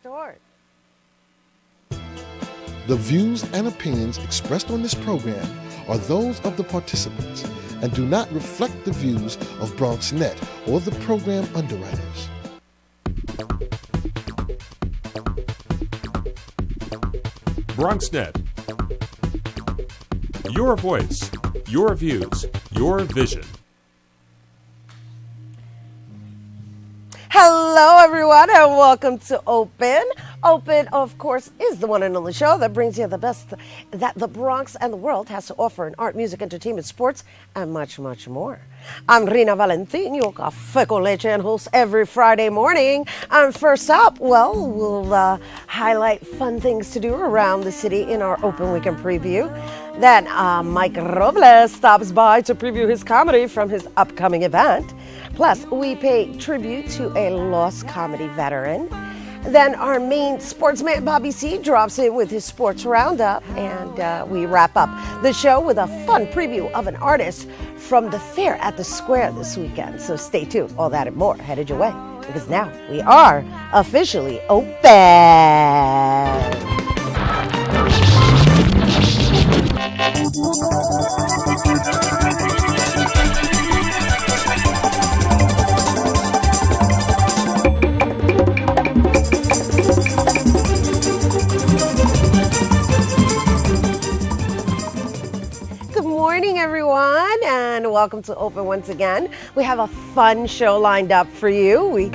start. The views and opinions expressed on this program are those of the participants and do not reflect the views of BronxNet or the program underwriters. BronxNet. Your voice, your views, your vision. Hello, everyone, and welcome to Open. Open, of course, is the one and only show that brings you the best that the Bronx and the world has to offer in art, music, entertainment, sports, and much, much more. I'm Rina Valentin, your Café con Leche and host every Friday morning. And first up, we'll highlight fun things to do around the city in our Open Weekend preview. Then Mike Robles stops by to preview his comedy from his upcoming event. Plus, we pay tribute to a lost comedy veteran. Then our main sportsman, Bobby C, drops in with his sports roundup. And we wrap up the show with a fun preview of an artist from the fair at the Square this weekend. So stay tuned. All that and more headed your way, because now we are officially open. Morning, everyone, and welcome to Open once again. We have a fun show lined up for you. We'd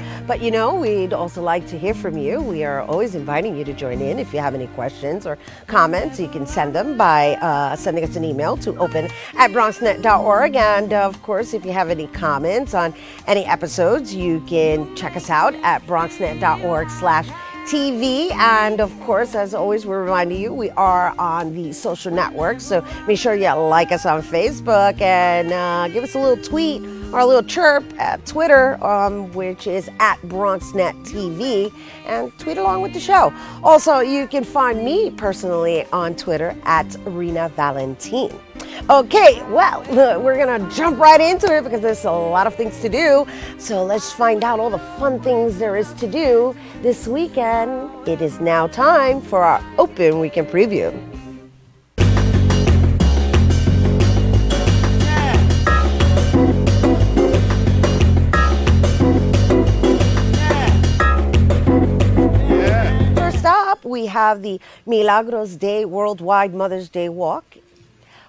also like to hear from you. We are always inviting you to join in. If you have any questions or comments, you can send them by sending us an email to open@bronxnet.org. And of course, if you have any comments on any episodes, you can check us out at bronxnet.org/TV. And of course, as always, we're reminding you we are on the social networks, so make sure you like us on Facebook and give us a little tweet or a little chirp at Twitter, which is at BronxNetTV, and tweet along with the show. Also, you can find me personally on Twitter at Rina Valentin. Okay, well, we're going to jump right into it because there's a lot of things to do. So let's find out all the fun things there is to do this weekend. It is now time for our Open Weekend Preview. First up, we have the Milagros Day Worldwide Mother's Day Walk.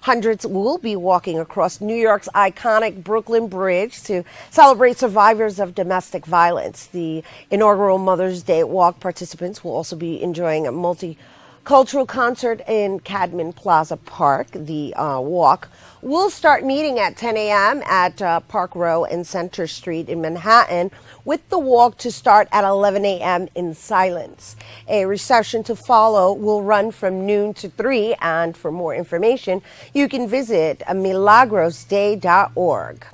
Hundreds will be walking across New York's iconic Brooklyn Bridge to celebrate survivors of domestic violence. The inaugural Mother's Day Walk participants will also be enjoying a multicultural concert in Cadman Plaza Park. The walk will start meeting at 10 a.m. at Park Row and Center Street in Manhattan, with the walk to start at 11 a.m. in silence. A reception to follow will run from noon to 3, and for more information, you can visit milagrosday.org.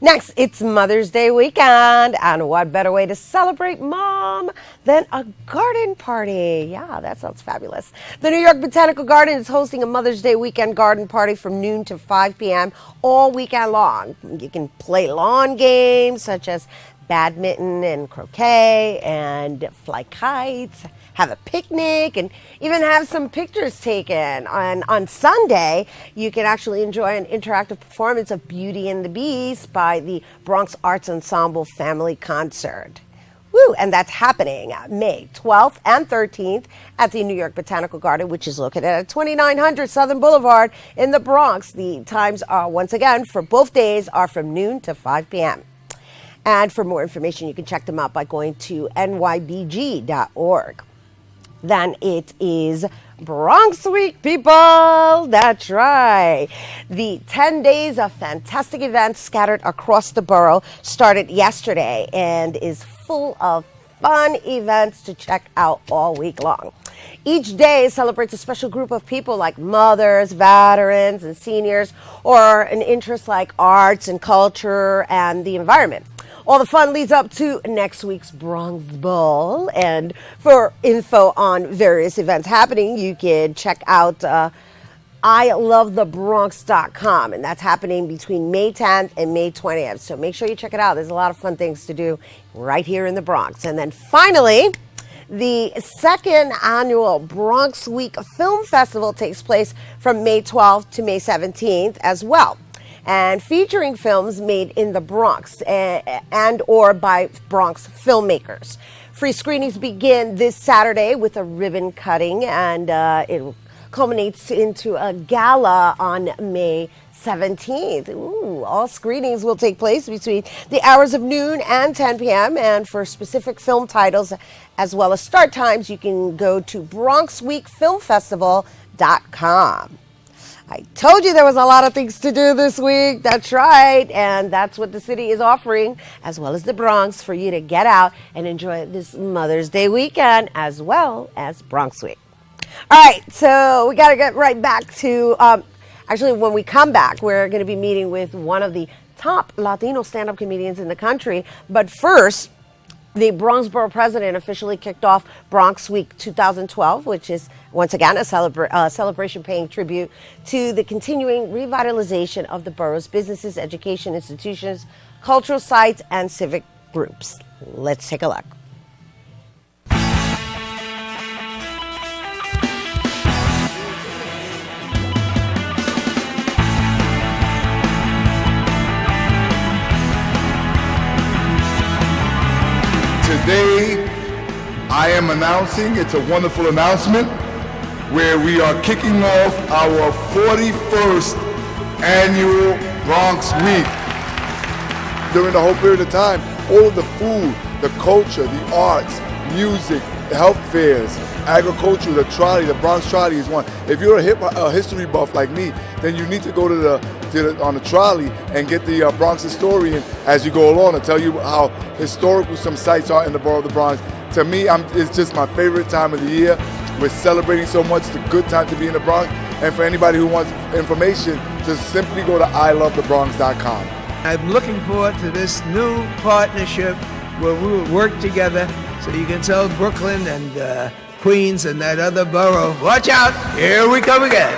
Next, it's Mother's Day weekend, and what better way to celebrate mom than a garden party? Yeah, that sounds fabulous. The New York Botanical Garden is hosting a Mother's Day weekend garden party from noon to 5 p.m. all weekend long. You can play lawn games such as badminton and croquet and fly kites, have a picnic, and even have some pictures taken. On Sunday, you can actually enjoy an interactive performance of Beauty and the Beast by the Bronx Arts Ensemble Family Concert. Woo! And that's happening May 12th and 13th at the New York Botanical Garden, which is located at 2900 Southern Boulevard in the Bronx. The times are, once again, for both days are from noon to 5 p.m. And for more information, you can check them out by going to nybg.org. Then it is Bronx Week, people. That's right. The 10 days of fantastic events scattered across the borough started yesterday and is full of fun events to check out all week long. Each day celebrates a special group of people like mothers, veterans, and seniors, or an interest like arts and culture and the environment. All the fun leads up to next week's Bronx Ball. And for info on various events happening, you can check out ilovethebronx.com, and that's happening between May 10th and May 20th. So make sure you check it out. There's a lot of fun things to do right here in the Bronx. And then finally, the second annual Bronx Week Film Festival takes place from May 12th to May 17th as well, and featuring films made in the Bronx and or by Bronx filmmakers. Free screenings begin this Saturday with a ribbon cutting, and it culminates into a gala on May 17th. Ooh, all screenings will take place between the hours of noon and 10 p.m. And for specific film titles as well as start times, you can go to BronxWeekFilmFestival.com. I told you there was a lot of things to do this week. That's right. And that's what the city is offering, as well as the Bronx, for you to get out and enjoy this Mother's Day weekend, as well as Bronx Week. All right, so we got to get right back to, actually, when we come back, we're going to be meeting with one of the top Latino stand-up comedians in the country. But first, the Bronx Borough President officially kicked off Bronx Week 2012, which is, once again, a celebration paying tribute to the continuing revitalization of the borough's businesses, education institutions, cultural sites, and civic groups. Let's take a look. Today, I am announcing, it's a wonderful announcement, where we are kicking off our 41st annual Bronx Week. During the whole period of time, all of the food, the culture, the arts, music, the health fairs, agriculture, the trolley, the Bronx trolley is one. If you're a history buff like me, then you need to go to on the trolley and get the Bronx historian as you go along and tell you how historical some sites are in the borough of the Bronx. To me, it's just my favorite time of the year. We're celebrating so much. It's a good time to be in the Bronx. And for anybody who wants information, just simply go to ilovethebronx.com. I'm looking forward to this new partnership where we will work together so you can tell Brooklyn and Queens and that other borough, watch out, here we come again.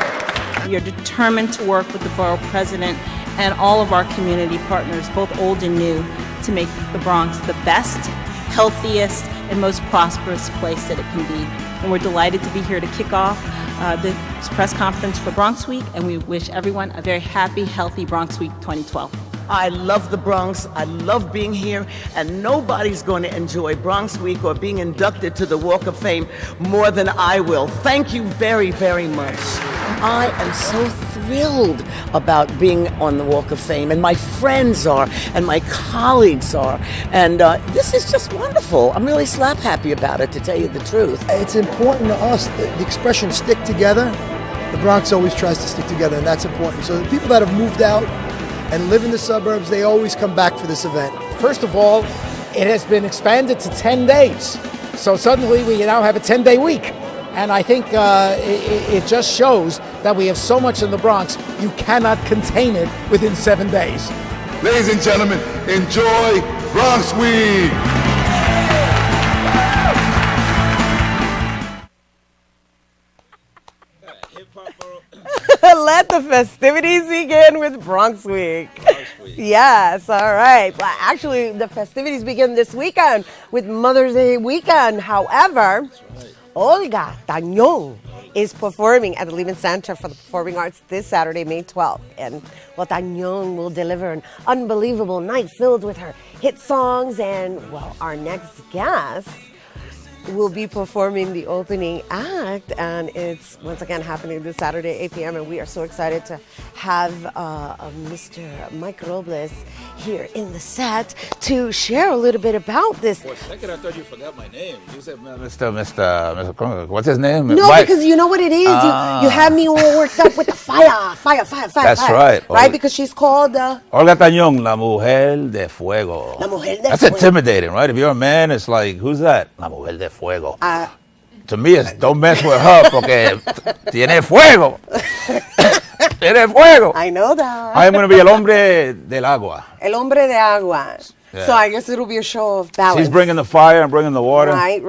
We are determined to work with the borough president and all of our community partners, both old and new, to make the Bronx the best, healthiest, and most prosperous place that it can be. And we're delighted to be here to kick off this press conference for Bronx Week, and we wish everyone a very happy, healthy Bronx Week 2012. I love the Bronx. I love being here, and nobody's going to enjoy Bronx Week or being inducted to the Walk of Fame more than I will. Thank you very, very much. I am so thrilled about being on the Walk of Fame, and my friends are, and my colleagues are, and this is just wonderful. I'm really slap happy about it, to tell you the truth. It's important to us that the expression stick together. The Bronx always tries to stick together, and that's important. So the people that have moved out and live in the suburbs, they always come back for this event. First of all, it has been expanded to 10 days. So suddenly we now have a 10-day week. And I think it just shows that we have so much in the Bronx, you cannot contain it within 7 days. Ladies and gentlemen, enjoy Bronx Week! Let the festivities begin with Bronx Week. Yes, all right. Well, actually, the festivities begin this weekend with Mother's Day weekend. However, Olga Tañón is performing at the Lehman Center for the Performing Arts this Saturday, May 12th. And well, Tañón will deliver an unbelievable night filled with her hit songs. And, well, our next guest will be performing the opening act, and it's once again happening this Saturday, 8 p.m. And we are so excited to have Mr. Mike Robles here in the set to share a little bit about this. For a second, I thought you forgot my name. You said Mr. What's his name? No, Mike. Because you know what it is. You have me all worked up with the fire. That's right. Right, because she's called Olga Tañón, La Mujer de Fuego. La Mujer de That's Fuego. intimidating, right? If you're a man, it's like, who's that? La Mujer de Fuego. To me, it's don't mess with her porque tiene fuego. Tiene fuego. I know that. I'm going to be el hombre del agua. El hombre de agua. Yeah. So I guess it'll be a show of balance. She's bringing the fire and bringing the water. Right.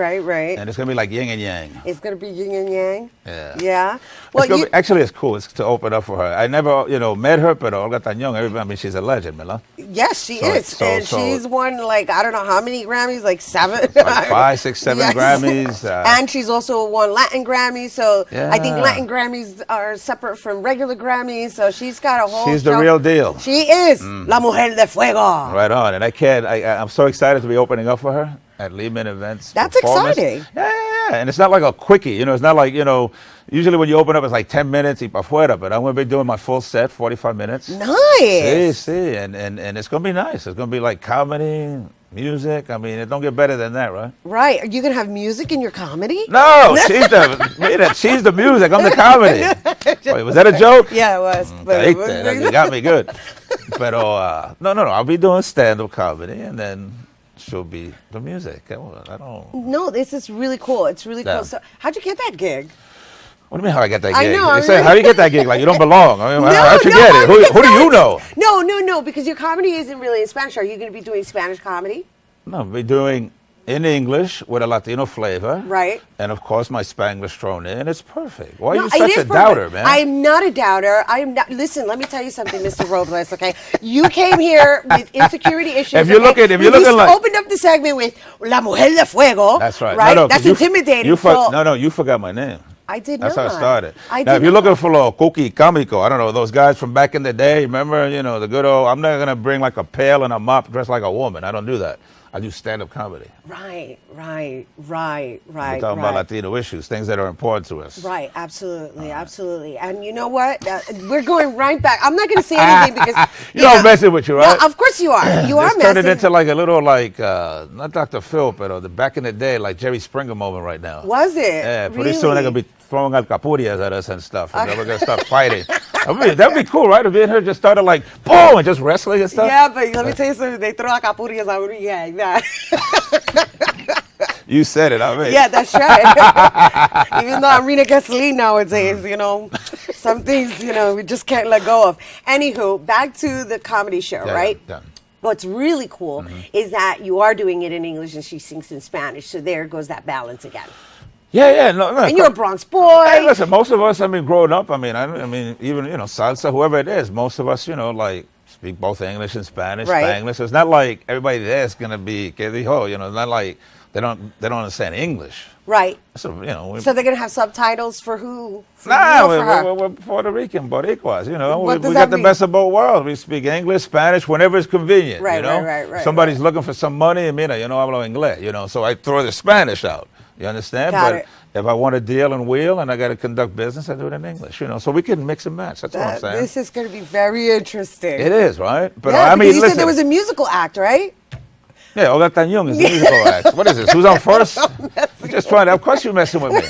And it's going to be like yin and yang. It's going to be yin and yang. Yeah. Yeah. Well, Well, actually, it's cool. It's to open up for her. I never, met her, but Olga Tañón, everybody, I mean, she's a legend, ¿verdad? yes, she So- is. so- And so- she's won, like, I don't know how many Grammys, like 7. Like 5, 6, 7 Yes. Grammys. And she's also won Latin Grammys. So I think Yeah. Latin Grammys are separate from regular Grammys. So she's got a whole She's the show. real deal. She is La Mujer de Fuego. Right on. And I'm so excited to be opening up for her at Lehman Events. That's Performance. exciting. Yeah. And it's not like a quickie. It's not like, usually when you open up, it's like 10 minutes y pa' fuera. But I'm going to be doing my full set, 45 minutes. Nice. See. And it's going to be nice. It's going to be like comedy, music. I mean, it don't get better than that, right? Right. Are you going to have music in your comedy? No, she's the music. I'm the comedy. Wait, was that a joke? Yeah, it was. But Ahí it was te- you got me good. Pero, no. I'll be doing stand-up comedy, and then she'll be the music. I don't. No, this is really cool. It's really Yeah. cool. So, how'd you get that gig? What do you mean how I get that I gig? know, You I say, mean- how do you get that gig? Like you don't belong. I mean, how'd you get it? Who do you know? No, because your comedy isn't really in Spanish. Are you going to be doing Spanish comedy? No, I'll be doing in English with a Latino flavor. Right. And of course, my Spanglish thrown in. It's perfect. Why are No, you it such is a perfect. doubter, man? I'm not a doubter. I'm not. Listen, let me tell you something, Mr. Robles. Okay, you came here with insecurity issues. If you're okay? looking like- opened up the segment with La Mujer de Fuego. That's right. Right. No, That's you- intimidating. You so you forgot my name. I did That's not. how it started. I Now, did if you're not. looking for a little cookie comico, I don't know, those guys from back in the day, remember, the good old, I'm not going to bring like a pail and a mop dressed like a woman. I don't do that. I do stand-up comedy. Right. We're talking about Latino issues, things that are important to us. Right, absolutely. And you know what? We're going right back. I'm not going to say anything because You know I'm messing with you, right? No, of course you are. You are Let's turn it messing. into like a little not Dr. Phil, but the back in the day, like Jerry Springer moment right now. Was it? Yeah, pretty soon they're Really? going to be throwing alcapurrias at us and stuff. And then we're going to start fighting. That'd be cool, right? If me and her just started like, boom, and just wrestling and stuff. Yeah, but let me tell you something. They throw acapulcas out of yeah, like that. You said it, I mean. Yeah, that's right. Even though I'm Rena Gasoline nowadays, some things, we just can't let go of. Anywho, back to the comedy show, Yeah, right? yeah. What's really cool is that you are doing it in English and she sings in Spanish. So there goes that balance again. Yeah, no. And you're a Bronx boy. Hey, listen, most of us, growing up, I mean, even, salsa, whoever it is, most of us, like, speak both English and Spanish, Right. Spanglish. So it's not like everybody there is going to be, que dijo, it's not like they don't understand English. Right. So, So they're going to have subtitles for who? For Nah, you or for her? we're Puerto Rican, Boricuas, What does we that got the mean? best of both worlds. We speak English, Spanish, whenever it's convenient, Right, right. Somebody's looking for some money, and mira, hablo inglés, so I throw the Spanish out. You understand? Got But it. if I want to deal and wheel and I got to conduct business, I do it in English, so we can mix and match. That's what I'm saying. This is going to be very interesting. It is, right? But Yeah, because you listen. said there was a musical act, right? Yeah, Olga Tañón is the musical act. What is this? Who's on first? I'm just trying to, of course you're messing with me.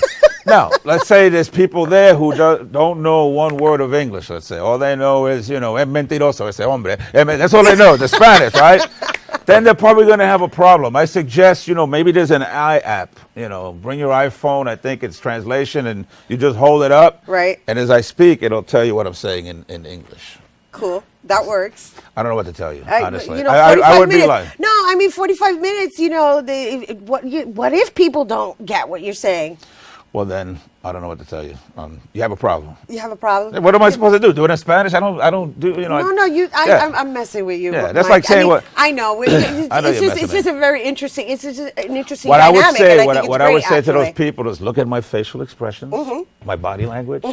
Now, let's say there's people there who don't know one word of English, let's say. All they know is, es mentiroso, ese hombre. That's all they know, the Spanish, right? Then they're probably going to have a problem. I suggest, maybe there's an I app. Bring your iPhone. I think it's translation, and you just hold it up. Right. And as I speak, it'll tell you what I'm saying in English. Cool. That works. I don't know what to tell you, honestly. 45 I would minutes. be like, No, 45 minutes, what if people don't get what you're saying? well, then I don't know what to tell you. You have a problem. You have a problem? What am I supposed to do? Do it in Spanish? I don't do. I'm messing with you. Yeah, that's Mike. like saying what. I know. I know It's you're just messing a very interesting. It's just an interesting What I dynamic. would say, and I think what it's I would great, say to those actually. people is look at my facial expressions, my body language.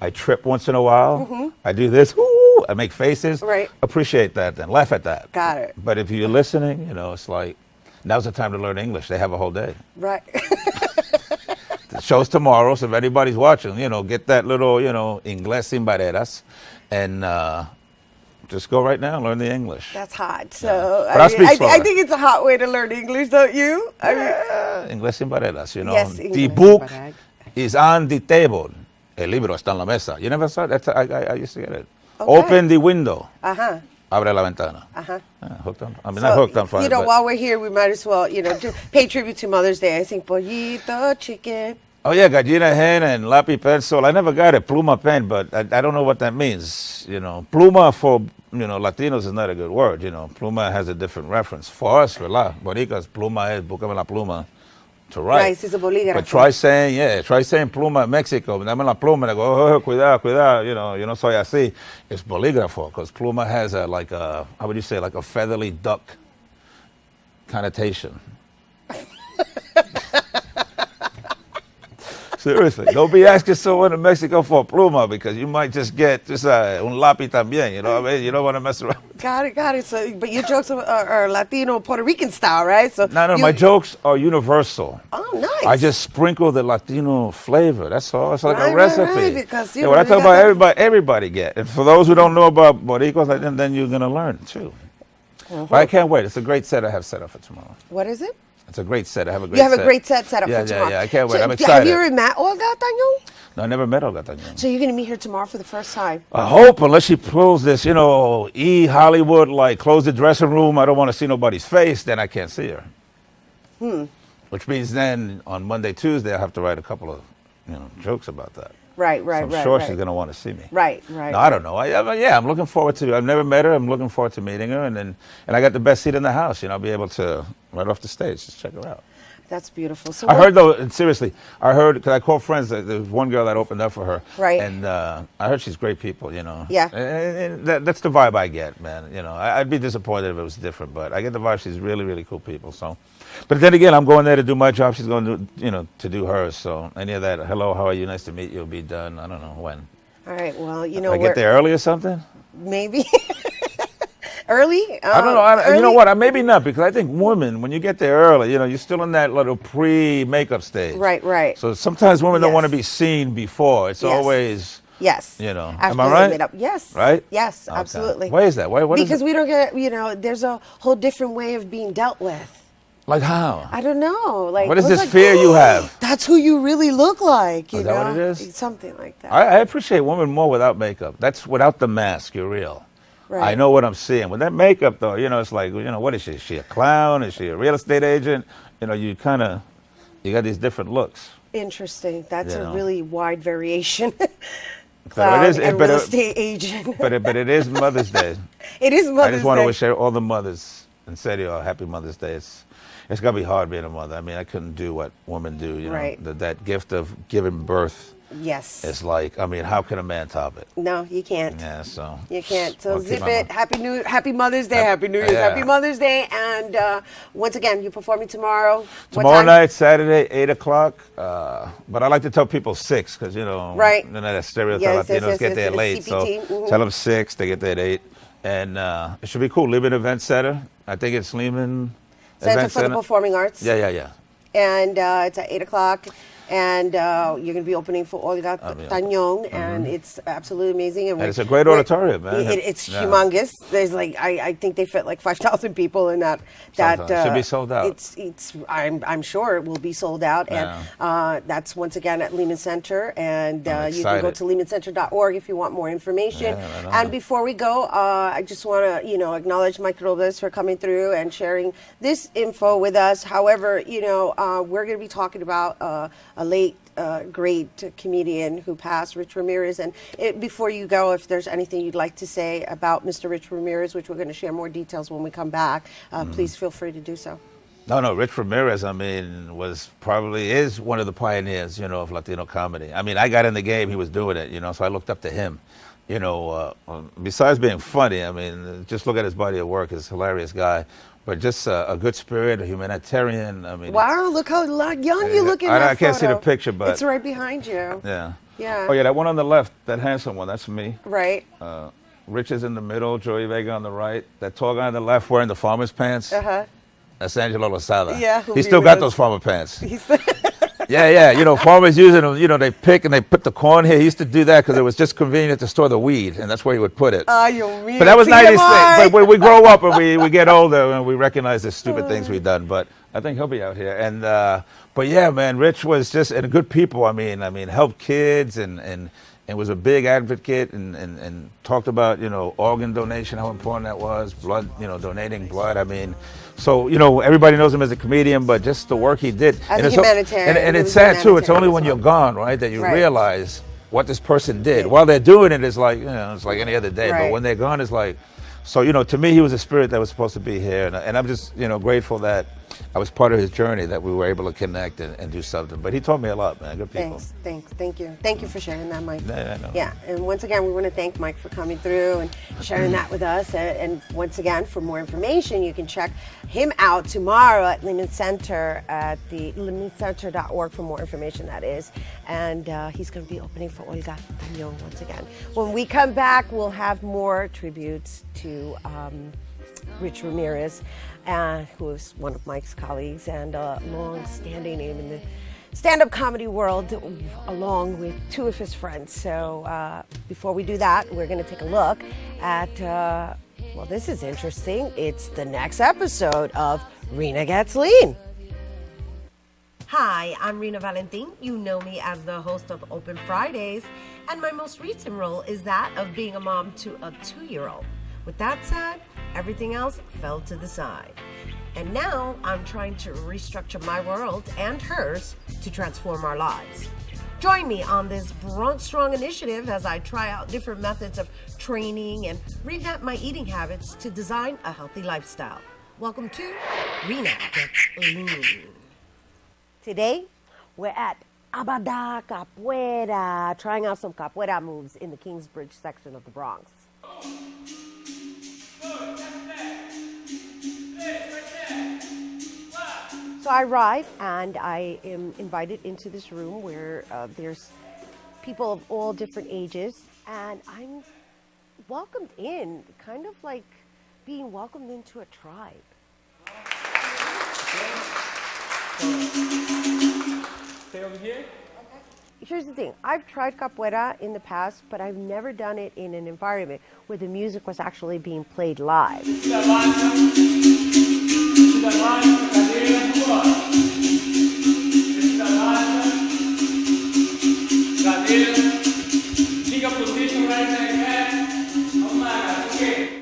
I trip once in a while. I do this. Ooh, I make faces. Right. Appreciate that. Then laugh at that. Got it. But if you're listening, it's like now's the time to learn English. They have a whole day. Right. The show's tomorrow, so if anybody's watching, get that little, Inglés sin barreras, and just go right now and learn the English. That's hot. So But I speak slower. I think it's a hot way to learn English, don't you? Inglés sin barreras, Yes, the English sin book barreras. is on the table. El libro está en la mesa. You never saw that? I used to get it. Okay. Open the window. Uh-huh. Abre la ventana. Uh-huh. Hooked on. Not hooked on fire. but- while we're here, we might as well, to pay tribute to Mother's Day. I think pollito, chicken. Oh yeah, gallina hen and lápiz pencil. I never got a pluma pen, but I don't know what that means. Pluma for Latinos is not a good word. Pluma has a different reference. For us, ¿verdad? Boricuas, pluma es, búscame la pluma to write. Right, it's a bolígrafo. But try saying pluma in Mexico. Dame la pluma. And I go, cuidado. Yo no soy así. It's bolígrafo, because pluma has how would you say, like a feathery duck connotation. Seriously, don't be asking someone in Mexico for a pluma, because you might just get un lápiz también. You know what I mean? You don't want to mess around. Got it. So, but your jokes are Latino, Puerto Rican style, right? So No, my jokes are universal. Oh, nice. I just sprinkle the Latino flavor. That's all. It's like Right, a recipe. right, because, what I talk about, everybody get. And for those who don't know about Boricuas, then you're going to learn too. But I can't wait. It's a great set I have set up for tomorrow. What is it? It's a great set. I have a great You have set. a great set up for tomorrow. Yeah, I can't wait. So, I'm excited. Have you ever met Olga Tañón? No, I never met Olga Tañón. So you're going to meet her tomorrow for the first time? I hope, unless she pulls this, Hollywood, like close the dressing room, I don't want to see nobody's face, then I can't see her. Which means then on Monday, Tuesday, I have to write a couple of jokes about that. Right. So I'm sure she's going to want to see me. Right. No, I don't know. I'm looking forward to. I've never met her. I'm looking forward to meeting her, and I got the best seat in the house. I'll be able to right off the stage just check her out. That's beautiful. So I heard though, and seriously, because I called friends. There's one girl that opened up for her, right? And I heard she's great people. Yeah. And that's the vibe I get, man. I'd be disappointed if it was different, but I get the vibe she's really, really cool people. So. But then again, I'm going there to do my job. She's going to, to do hers. So any of that, hello, how are you? Nice to meet you. Will be done. I don't know when. All right. Well, I get there early or something. Maybe early. I don't know. You know what? Maybe not, because I think women, when you get there early, you're still in that little pre-makeup stage. Right. So sometimes women don't want to be seen before. It's always. Yes. Am I right? Yes. Right? Yes, Okay. absolutely. Why is that? Because we don't get, there's a whole different way of being dealt with. Like how? I don't know. Like, what is this like, fear you have? That's who you really look like. Is that what it is? Something like that. I appreciate women more without makeup. That's without the mask. You're real. Right. I know what I'm seeing. With that makeup, though, it's like, what is she? Is she a clown? Is she a real estate agent? You got these different looks. Interesting. That's a really wide variation. Clown and real estate agent. but it is Mother's Day. It is Mother's Day. I just want to wish all the mothers, in serio, a happy Mother's Day. It's got to be hard being a mother. I mean, I couldn't do what women do, Right. That gift of giving birth. Yes. It's like, I mean, how can a man top it? No, you can't. Yeah, so. You can't. So I'll keep zip my it. mouth. Happy Mother's Day. Happy New Year's. Yeah. Happy Mother's Day. And once again, you're performing tomorrow. Tomorrow night, Saturday, 8 o'clock. But I like to tell people 6 because, Right. That stereotype Yes, Latinos get there yes, late. So CPT, tell them 6, they get there at 8. And it should be cool. Lehman Event Center. I think it's Lehman Center Event for the Performing Arts. Yeah. And it's at 8 o'clock. And you're going to be opening for Olga Tañón, and it's absolutely amazing. And it's a great auditorium, man. It's humongous. There's I think they fit like 5,000 people in that. Should be sold out. I'm sure it will be sold out, and that's once again at Lehman Center, and you can go to lehmancenter.org if you want more information. And before we go, I just want to acknowledge Mike Robles for coming through and sharing this info with us. However, we're going to be talking about a late great comedian who passed, Rich Ramirez. And before you go, if there's anything you'd like to say about Mr. Rich Ramirez, which we're going to share more details when we come back, please feel free to do so. No, Rich Ramirez, I mean, is one of the pioneers, of Latino comedy. I mean, I got in the game, he was doing it, so I looked up to him. Besides being funny, I mean, just look at his body of work, he's a hilarious guy. But just a good spirit, a humanitarian. I mean, wow, look how young you look in that I can't photo. see the picture, but it's right behind you. Yeah. Yeah. Oh yeah, that one on the left, that handsome one, that's me. Right. Rich is in the middle, Joey Vega on the right. That tall guy on the left wearing the farmer's pants. That's Angelo Lozada. Yeah. He still got those farmer pants. Yeah. Farmers using them. They pick and they put the corn here. He used to do that because it was just convenient to store the weed, and that's where he would put it. But that was 96. But when we grow up and we get older and we recognize the stupid things we've done. But I think he'll be out here. And but yeah, man, Rich was just and good people. I mean, helped kids and was a big advocate and talked about organ donation, how important that was, blood, donating blood. I mean. So, everybody knows him as a comedian, but just the work he did. As a humanitarian. And it's sad, too. It's only when you're gone, right, that you realize what this person did. While they're doing it, it's like, it's like any other day. But when they're gone, it's like, So, you know, to me, he was a spirit that was supposed to be here. And I'm just, you know, grateful that I was part of his journey, that we were able to connect and do something. But he taught me a lot, man. Good people. Thanks. Thank you. Thank you for sharing that, Mike. No. Yeah, and once again, we want to thank Mike for coming through and sharing that with us. And once again, for more information, you can check him out tomorrow at Lehman Center at the lehmancenter.org for more information, that is. And he's going to be opening for Olga Tañón once again. When we come back, we'll have more tributes to Rich Ramirez, who is one of Mike's colleagues and a long-standing name in the stand-up comedy world, along with two of his friends. So before we do that, we're going to take a look at, well, this is interesting. It's the next episode of Rena Gets Lean. Hi, I'm Rena Valentin. You know me as the host of Open Fridays, and my most recent role is that of being a mom to a 2-year-old. With that said, everything else fell to the side. And now I'm trying to restructure my world and hers to transform our lives. Join me on this Bronx Strong initiative as I try out different methods of training and revamp my eating habits to design a healthy lifestyle. Welcome to Rena Gets Lean. Today, we're at Abada Capoeira, trying out some capoeira moves in the Kingsbridge section of the Bronx. So I arrive and I am invited into this room where there's people of all different ages, and I'm welcomed in, kind of like being welcomed into a tribe. Stay over here. Here's the thing, I've tried capoeira in the past, but I've never done it in an environment where the music was actually being played live.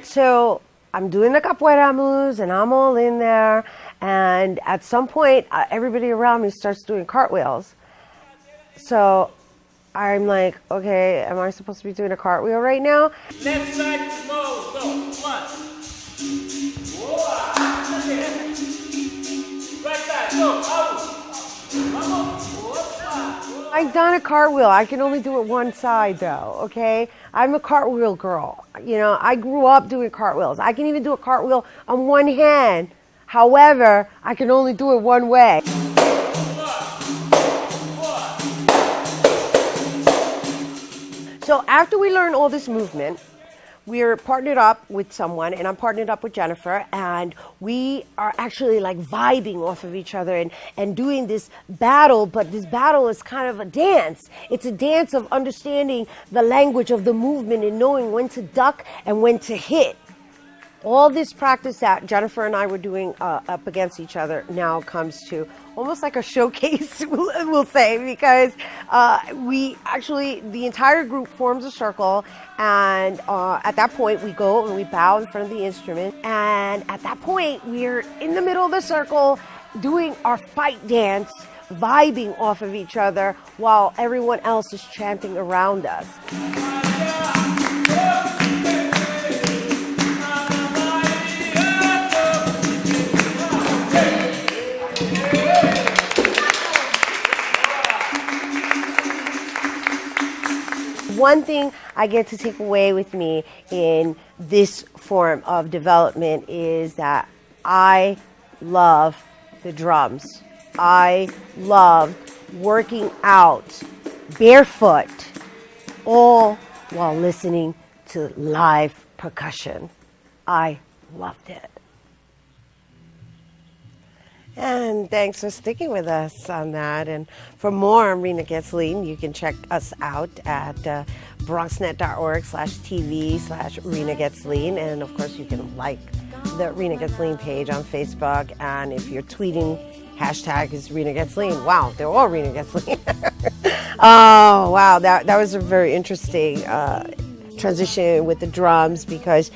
So I'm doing the capoeira moves and I'm all in there, and at some point everybody around me starts doing cartwheels. So I'm like, okay, am I supposed to be doing a cartwheel right now? Left side, go, go, 1. Right side, go, out. I've done a cartwheel. I can only do it one side though, okay? I'm a cartwheel girl. You know, I grew up doing cartwheels. I can even do a cartwheel on one hand. However, I can only do it one way. So after we learn all this movement, we're partnered up with someone, and I'm partnered up with Jennifer, and we are actually like vibing off of each other and doing this battle, but this battle is kind of a dance. It's a dance of understanding the language of the movement and knowing when to duck and when to hit. All this practice that Jennifer and I were doing up against each other now comes to almost like a showcase, we'll say, because we actually, the entire group forms a circle, and at that point we go and we bow in front of the instrument, and at that point we're in the middle of the circle doing our fight dance, vibing off of each other while everyone else is chanting around us. One thing I get to take away with me in this form of development is that I love the drums. I love working out barefoot, all while listening to live percussion. I loved it. And thanks for sticking with us on that. And for more on Rena Gets Lean, you can check us out at bronxnet.org/TV/Rena Gets Lean. And of course, you can like the Rena Gets Lean page on Facebook. And if you're tweeting, hashtag is Rena Gets Lean. Wow, they're all Rena Gets Lean. Oh, wow, that was a very interesting transition with the drums because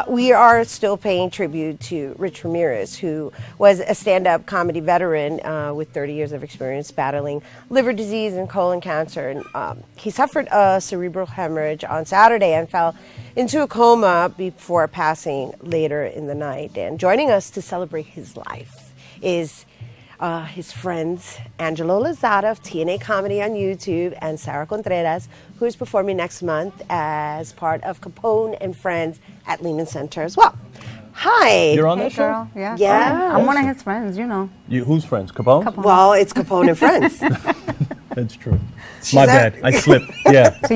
we are still paying tribute to Rich Ramirez, who was a stand-up comedy veteran with 30 years of experience battling liver disease and colon cancer. And he suffered a cerebral hemorrhage on Saturday and fell into a coma before passing later in the night. And joining us to celebrate his life is his friends Angelo Lozada of TNA Comedy on YouTube and Sarah Contreras, who is performing next month as part of Capone and Friends at Lehman Center as well. Hi. You're on Hey, that show? girl. Yeah. Yeah. I'm one of his friends, you know. Who's friends? Capone? Capone. Well, it's Capone and Friends. That's true. My bad. I slipped. Yeah. So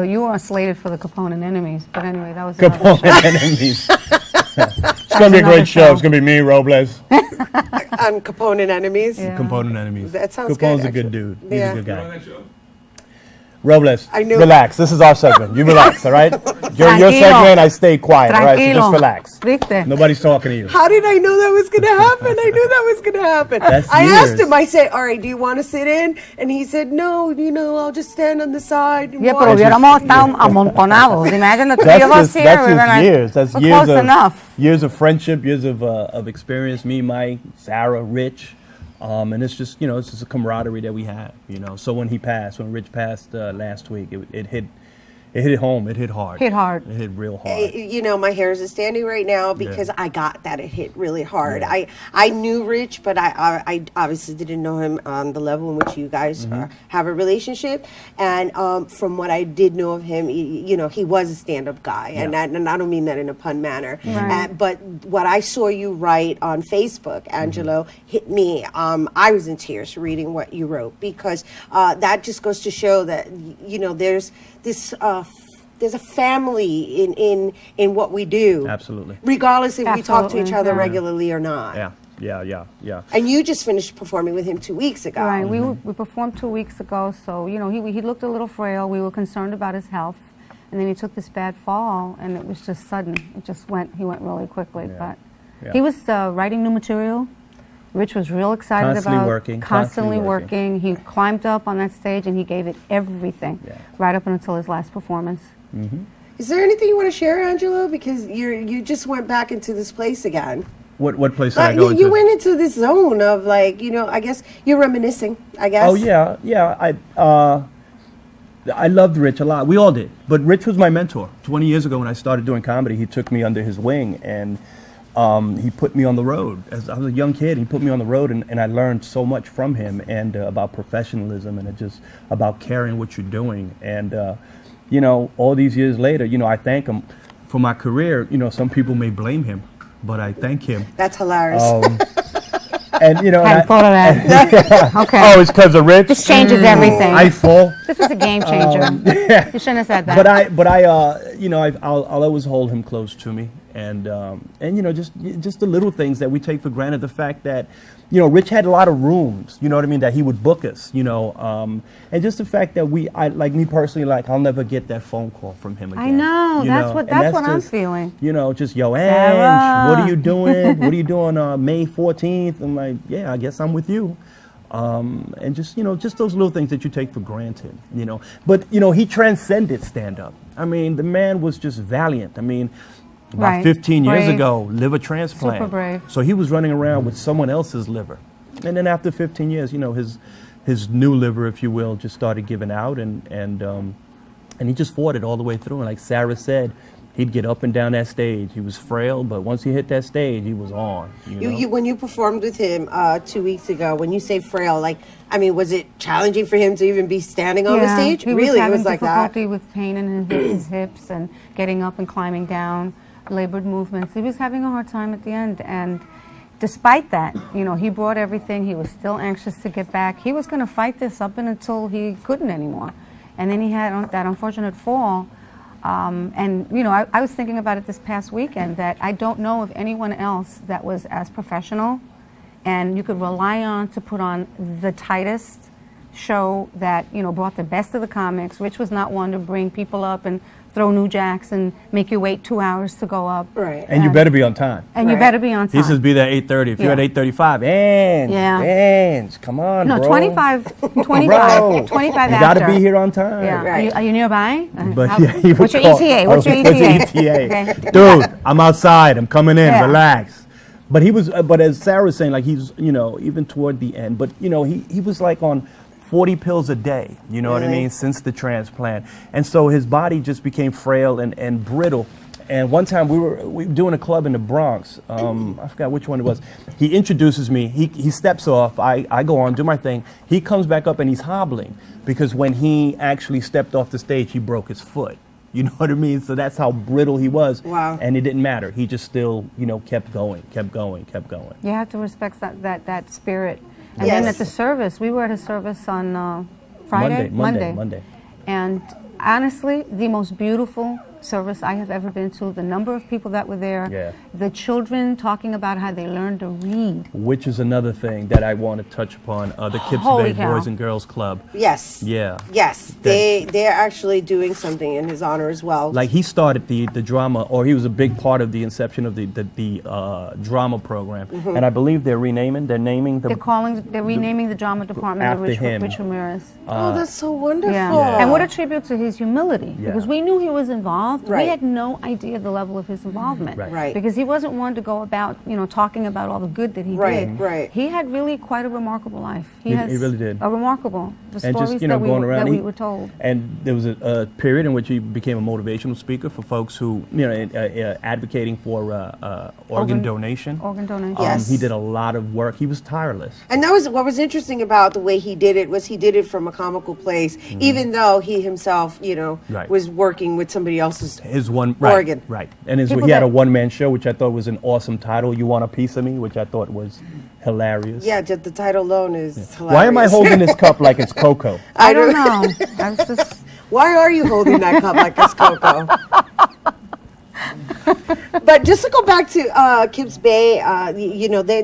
you were slated for the Capone and Enemies, but anyway, that was Capone another show. and Enemies. It's going to be a great show. It's going to be me, Robles. On Capone and Enemies. Yeah. Capone and Enemies. That sounds Capone's good, a good actually. dude. He's Yeah. a good guy. Robles, I know- relax. This is our segment. You relax, all right? During your Tranquilo. segment, I stay quiet, all right? So just Tranquilo. relax. ¿Viste? Nobody's talking to you. How did I know that was going to happen? I knew that was going to happen. That's I asked years. him, I said, all right, do you want to sit in? And he said, no, I'll just stand on the side. And Yeah, pero watch." hubiéramos estado amontonados. Imagine the three of us here. That's we were just like, years. That's we're years close of enough. years of friendship, years of experience. Me, Mike, Sarah, Rich, and it's just it's just a camaraderie that we have. So when Rich passed last week, it hit home. It hit hard. Hit hard. It hit real hard. My hairs are standing right now because I got that it hit really hard. Yeah. I knew Rich, but I obviously didn't know him on the level in which you guys have a relationship. And from what I did know of him, he was a stand-up guy, and I don't mean that in a pun manner. Right. But what I saw you write on Facebook, Angelo, hit me. I was in tears reading what you wrote because that just goes to show that there's this. There's a family in what we do. Absolutely. Regardless if we talk to each Absolutely, other yeah. regularly or not. Yeah. And you just finished performing with him 2 weeks ago. Right, we performed 2 weeks ago, so he looked a little frail. We were concerned about his health, and then he took this bad fall, and it was just sudden. He went really quickly. Yeah. But he was writing new material. Rich was real excited Constantly constantly working. He climbed up on that stage and he gave it everything, right up until his last performance. Is there anything you want to share, Angelo? Because you just went back into this place again. What place did I go into? You went into this zone of I guess you're reminiscing, I guess. Oh yeah. I loved Rich a lot. We all did. But Rich was my mentor. 20 years ago when I started doing comedy, he took me under his wing and he put me on the road. As I was a young kid, he put me on the road and I learned so much from him and about professionalism and just about caring what you're doing. And all these years later, I thank him for my career. Some people may blame him, but I thank him. That's hilarious. And Hadn't thought of that. Okay. Oh, it's because of Rich. This changes everything. I fall. This was a game changer. You shouldn't have said that. I'll always hold him close to me, and just the little things that we take for granted. The fact that Rich had a lot of rooms, you know what I mean, that he would book us, and just the fact that like me personally, I'll never get that phone call from him again. I know, that's what I'm just, feeling. Just yo, Ange, Sarah. what are you doing? What are you doing May 14th? I'm like, yeah, I guess I'm with you. And just those little things that you take for granted, But he transcended stand-up. I mean, the man was just valiant. I mean, about 15 years Brave. ago, liver transplant. Super brave. So he was running around with someone else's liver, and then after 15 years, his new liver, if you will, just started giving out, and he just fought it all the way through. And like Sarah said, he'd get up and down that stage. He was frail, but once he hit that stage, he was on. When you performed with him 2 weeks ago, when you say frail, was it challenging for him to even be standing on the stage? He Really, was it was like that. difficulty with pain in his hips and getting up and climbing down, labored movements. He was having a hard time at the end, and despite that, he brought everything. He was still anxious to get back. He was going to fight this up until he couldn't anymore, and then he had that unfortunate fall. I was thinking about it this past weekend that I don't know of anyone else that was as professional and you could rely on to put on the tightest show that, brought the best of the comics. Rich was not one to bring people up and throw new jacks and make you wait 2 hours to go up. Right. And you better be on time. And you better be on time. He says be there 8:30. If you're at 8:35, and come on, no, bro. 25 Bro, 25 you after. got to be here on time. Yeah. Right. Are you nearby? But How- he would what's your call- ETA? What's your What's your ETA? ETA? Okay. Dude, I'm outside. I'm coming in. Yeah. Relax. But he was. But as Sarah was saying, like he's, even toward the end. But he was like on 40 pills a day. You know what I mean? Since the transplant, and so his body just became frail and brittle. And one time we were doing a club in the Bronx. I forgot which one it was. He introduces me. He steps off. I go on, do my thing. He comes back up and he's hobbling because when he actually stepped off the stage, he broke his foot. You know what I mean? So that's how brittle he was. Wow. And it didn't matter. He just still, kept going. You have to respect that spirit. And then at the service, we were at a service on Friday? Monday. And honestly, the most beautiful service I have ever been to. The number of people that were there, the children talking about how they learned to read. Which is another thing that I want to touch upon, the Kips Holy Bay cow. Boys and Girls Club. Yes. Yeah. Yes. They're actually doing something in his honor as well. Like he started the drama, or he was a big part of the inception of the drama program. And I believe they're renaming, they're renaming the drama department after of him. Rich Ramirez. Oh, that's so wonderful. Yeah. And what a tribute to his humility. Yeah. Because we knew he was involved. Right. We had no idea the level of his involvement. Right. Because he wasn't one to go about, talking about all the good that he did. Right. He had really quite a remarkable life. He really did. A remarkable. The And stories just, that, going around, we were told. And there was a period in which he became a motivational speaker for folks who, advocating for organ donation. Organ donation. Yes. He did a lot of work. He was tireless. And that was what was interesting about the way he did it was he did it from a comical place, even though he himself, Right. was working with somebody else's His one organ. Right. And People he had a that- one-man show, which I thought was an awesome title. You Want a Piece of Me, which I thought was hilarious. Yeah, just the title alone is hilarious. Why am I holding this cup like it's cocoa? I don't know. I was just... Why are you holding that cup like it's cocoa? But just to go back to Kips Bay,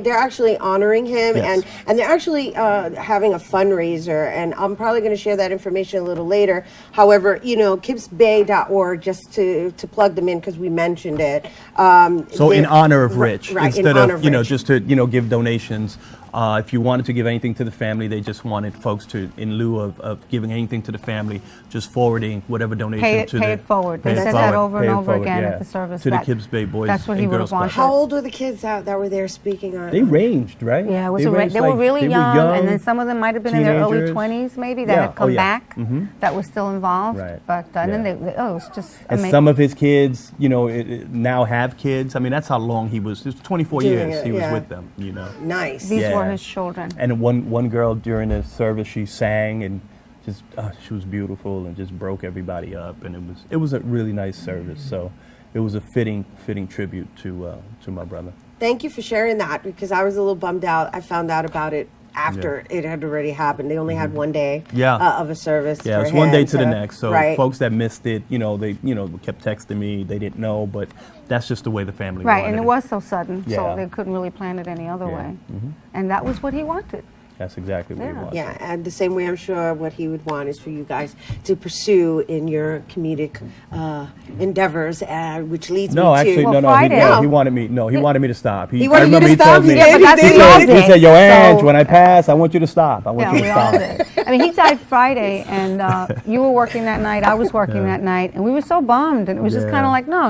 they're actually honoring him, Yes. and they're actually having a fundraiser, and I'm probably going to share that information a little later. However, kipsbay.org, just to plug them in because we mentioned it. So in honor of Rich, right, instead in honor of, of Rich. just to, give donations. If you wanted to give anything to the family, they just wanted folks to, in lieu of giving anything to the family, just forwarding whatever donation Pay to it forward. They pay it said that forward, over pay and it over forward, again yeah, at the service. to the That- Kips Bay Boys that's what he and would Girls have Club. wanted. How old were the kids that were there speaking on? They ranged, right? Yeah, it was ranged they were like- really they were young, and then some of them might have been in their early teenagers. 20s, maybe, that Yeah. had come Oh, yeah. back, Mhm. that were still involved. Right. But and then Yeah. it was just And amazing. some of his kids, now have kids. I mean, that's how long he was. It was 24 Doing years it, he was yeah. with them, Nice. These Yeah. were his children. And one girl during the service, she sang and just she was beautiful and just broke everybody up, and it was a really nice service. So it was a fitting tribute to my brother. Thank you for sharing that because I was a little bummed out. I found out about it after it had already happened. They only had one day of a service. Yeah, for it's one him, day to the next. So right. folks that missed it, they kept texting me. They didn't know, but that's just the way the family Right, wanted and it was so sudden, Yeah. so they couldn't really plan it any other Yeah. way. Mhm. And that was what he wanted. That's exactly what he wanted. Yeah, and the same way I'm sure what he would want is for you guys to pursue in your comedic endeavors, which leads me to... Actually, Well, no. Friday. He wanted me. No, he wanted me to stop. He I wanted you remember to he stop? told He me. did? Yeah, but that's he what all said, did. he said, "Yo, Ange, So- when I pass, I want you to stop. I want Yeah, you we to all stop." did. I mean, he died Friday, and you were working that night, I was working that night, and we were so bummed, and it was just Yeah. kind of like, no.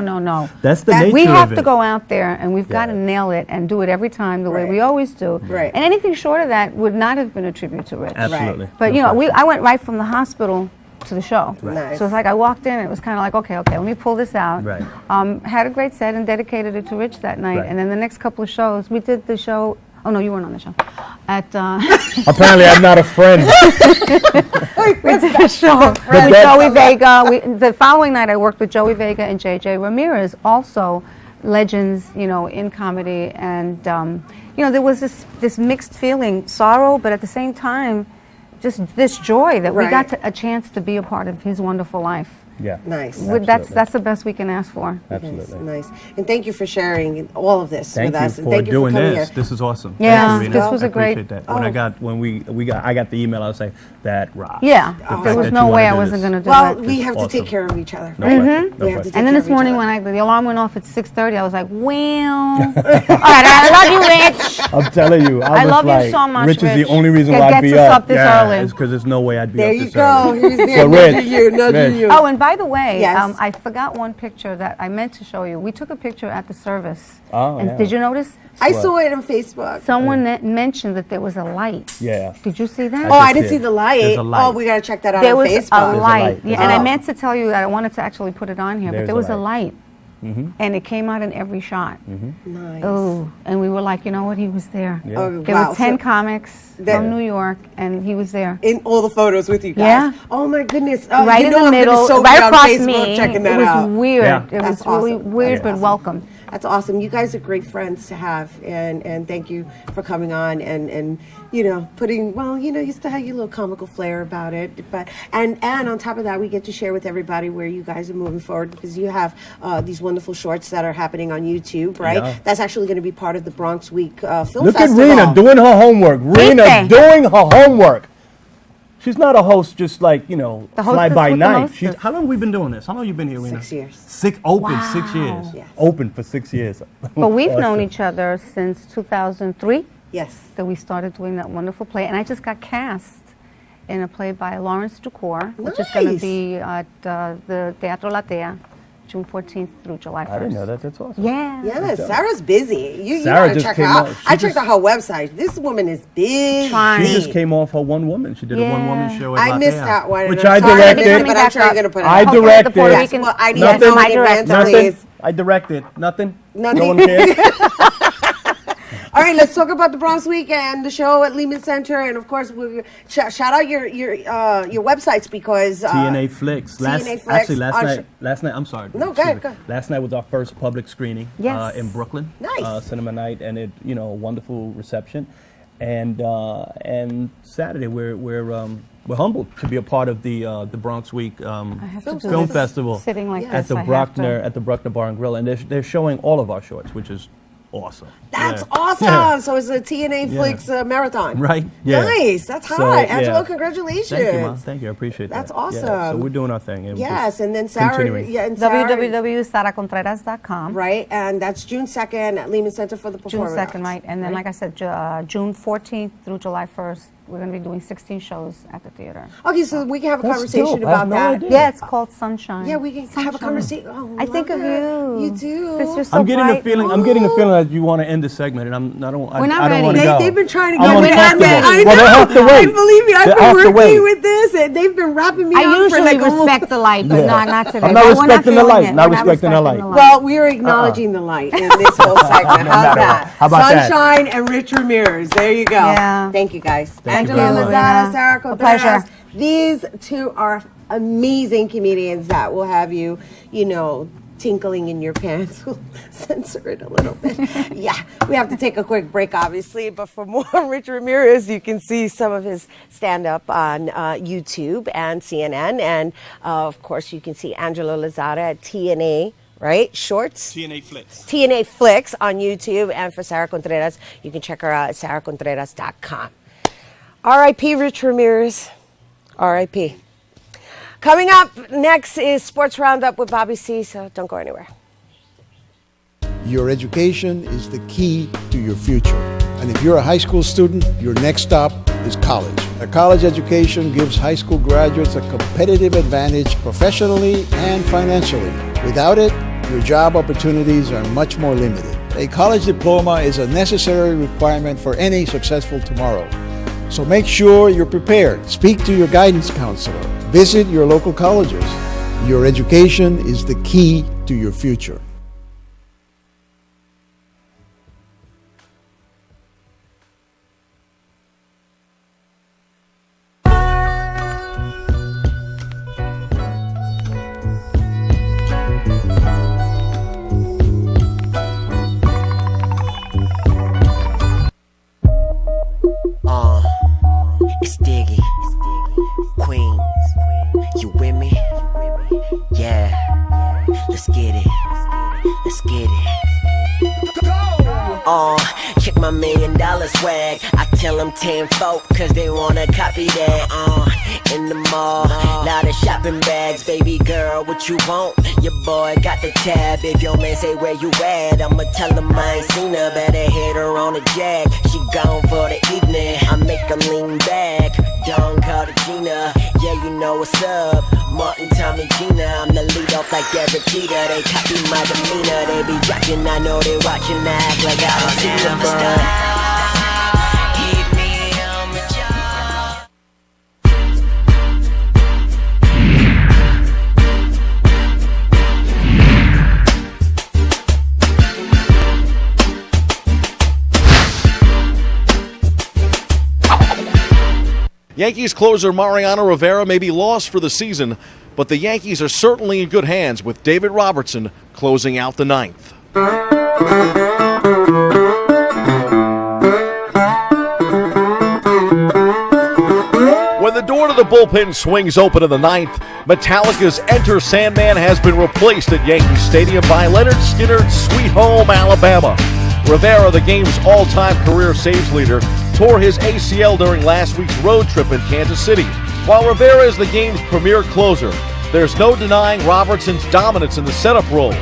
That's the nature We have of to it. go out there, and we've got to nail it and do it every time the way we always do. Right. And anything short of that would not have been a tribute to Rich. Absolutely. But, No question. I went right from the hospital to the show. Nice. So it's like I walked in, and it was kind of like, okay, let me pull this out. Right. Had a great set and dedicated it to Rich that night. Right. And then the next couple of shows, we did the show. Oh, no, you weren't on the show. Apparently, I'm not a friend. We did a show with Joey Vega. The following night, I worked with Joey Vega and J.J. Ramirez, also legends, in comedy. And, there was this mixed feeling, sorrow, but at the same time, just this joy that we got a chance to be a part of his wonderful life. Yeah. Nice. That's the best we can ask for. Absolutely. Nice. And thank you for sharing all of this Thank with you us. And for thank you doing for coming this. here. This is awesome. Yeah, Thank you, this Rena. was a I appreciate great- that. When I got the email, I was like, that rocks. Yeah, The fact there was that no you way wanna I do wasn't this. going to do Well, that. we have to awesome. take care of each other. No question. No We have to question. take And then care this of each morning other. when the alarm went off at 6:30, I was like, well, all right, I love you, Rich. I'm telling you, I was love you like, so much, Rich is Rich. the only reason That why I'd gets be us up. up this yeah, early. it's because there's no way I'd be There up you this go. early. He's there So, nudging Rich, you, nudging Rich. you. Oh, and by the way, Yes. I forgot one picture that I meant to show you. We took a picture at the service. Oh, and yeah. did you notice? I saw it on Facebook. Someone mentioned that there was a light. Yeah. Did you see that? Oh, I did didn't see see it. the light. There's a light. Oh, we got to check that out There on was Facebook. a light. There's Yeah, a and I light. meant to tell you that I wanted to actually put it on here, but There's there a was a light. light. And it came out in every shot. Nice. Oh, and we were like, you know what? He was there. Yeah. Oh, There wow. were 10 So- comics That- from New York, and he was there. in all the photos with you guys. Yeah. Oh my goodness. Oh, Right you in know the I'm gonna middle, so right be on across Facebook me. checking It that was out. weird. Yeah. It was That's really awesome. weird, That's but awesome. welcome. That's awesome. You guys are great friends to have, and thank you for coming on and putting. Well, you still have your little comical flair about it, but and on top of that, we get to share with everybody where you guys are moving forward because you have these wonderful shorts that are happening on YouTube, right? Yeah. That's actually going to be part of the Bronx Week Film Look Festival. at Rena doing her homework. Rena Pepe. doing her homework. She's not a host just like, The hostess fly by with the night. hostess. How long have we been doing this? How long have you been here, Rena? 6 years. 6 years. Yes. Open for 6 years. But we've known Awesome. each other since 2003 Yes. that we started doing that wonderful play. And I just got cast in a play by Lawrence Ducour, which is going to Nice. be at the Teatro Latea, June 14th through July 1st. I didn't know that. That's awesome. Yeah. Yeah, Sarah's busy. You Sarah gotta just check her came out. out. She I checked just- out her website. This woman is busy. Trying. She just came off her one woman. She did a one woman Yeah. show at I La missed Tea, that one. which and I I'm sorry I missed it, directed. but I'm sure you're going to put it I out. Hopefully the directed. Puerto Yes, Rican- well, I need Nothing. some I in advance, directed. please. I directed. Nothing. Nothing. No one cares. All right, let's talk about the Bronx Week and the show at Lehman Center, and of course, shout out your websites because TNA Flicks. TNA Flicks Actually, on last night. I'm sorry. No, excuse go ahead, me. go ahead. Last night was our first public screening Yes. in Brooklyn. Nice. Cinema night, and it wonderful reception, and Saturday we're humbled to be a part of the Bronx Week have to do Film this Festival sitting like at this. the I have to. Bruckner Bar and Grill, and they're showing all of our shorts, which is awesome. that's Yeah. awesome. Yeah. So it's a TNA Yeah. Flicks marathon. Right? Yeah. Nice. That's hot. So, Angelo, yeah. congratulations. Thank you, Mom. Thank you. I appreciate That's that. Yeah. So awesome. we're doing our thing. and Yes, just and then Sarah, continuing. yeah, and Sarah, www.saracontreras.com. right, and that's June 2nd at Lehman Center for the June Performing 2nd, Arts. right? And then, like I said, June 14th through July 1st, we're going to be doing 16 shows at the theater. Okay, so we can have a That's conversation dope. I have about no that. idea. Yeah, it's called Sunshine. Yeah, we can have a Sunshine. conversation. Oh, I think love of it. you. You do. 'Cause you're so I'm getting a bright. feeling. I'm getting a feeling that you want to end the segment, and I don't We're not I don't ready. want to go. They've been trying to I'm get me on uncomfortable. that. I know. Well, they have to wait. And believe me, I've They been have to working wait. with this, and they've been wrapping me I up for usually like respect the light, but Yeah. not today. I'm not But we're respecting the feeling light. it. Not We're respecting the light. Well, we're acknowledging the light in this whole segment. How's matter that? what. How about that? Sunshine and Rich Ramirez. There you go. Yeah. Thank you, guys. Thank you Angela very much. Lozada, Yeah. Sarah A Contreras. pleasure. These two are amazing comedians that will have you, tinkling in your pants. We'll censor it a little bit. Yeah, we have to take a quick break, obviously. But for more Rich Ramirez, you can see some of his stand-up on YouTube and CNN. And, of course, you can see Angela Lozada at TNA, right? Shorts? TNA Flicks. TNA Flicks on YouTube. And for Sarah Contreras, you can check her out at sarahcontreras.com. R.I.P. Rich Ramirez. R.I.P. Coming up next is Sports Roundup with Bobby C, so don't go anywhere. Your education is the key to your future. And if you're a high school student, your next stop is college. A college education gives high school graduates a competitive advantage professionally and financially. Without it, your job opportunities are much more limited. A college diploma is a necessary requirement for any successful tomorrow. So make sure you're prepared. Speak to your guidance counselor. Visit your local colleges. Your education is the key to your future. It's Diggy, Queens, you with me? the swag. I tell them 10-4, cause they wanna copy that. In the mall, lot of shopping bags. Baby girl, what you want? Your boy got the tab. If your man say where you at, I'ma tell him I ain't seen her. Better hit her on the jack. She gone for the evening. I make her lean back. Don't call the Gina. Yeah, you know what's up. Martin, Tommy, Gina. I'm the lead off like Derek Jeter. They copy my demeanor. They be watching, I know they watching. I act like I don't see them, but Yankees closer Mariano Rivera may be lost for the season, but the Yankees are certainly in good hands with David Robertson closing out the ninth. When the door to the bullpen swings open in the ninth, Metallica's Enter Sandman has been replaced at Yankee Stadium by Leonard Skinner's Sweet Home Alabama. Rivera, the game's all-time career saves leader, tore his ACL during last week's road trip in Kansas City. While Rivera is the game's premier closer, there's no denying Robertson's dominance in the setup role.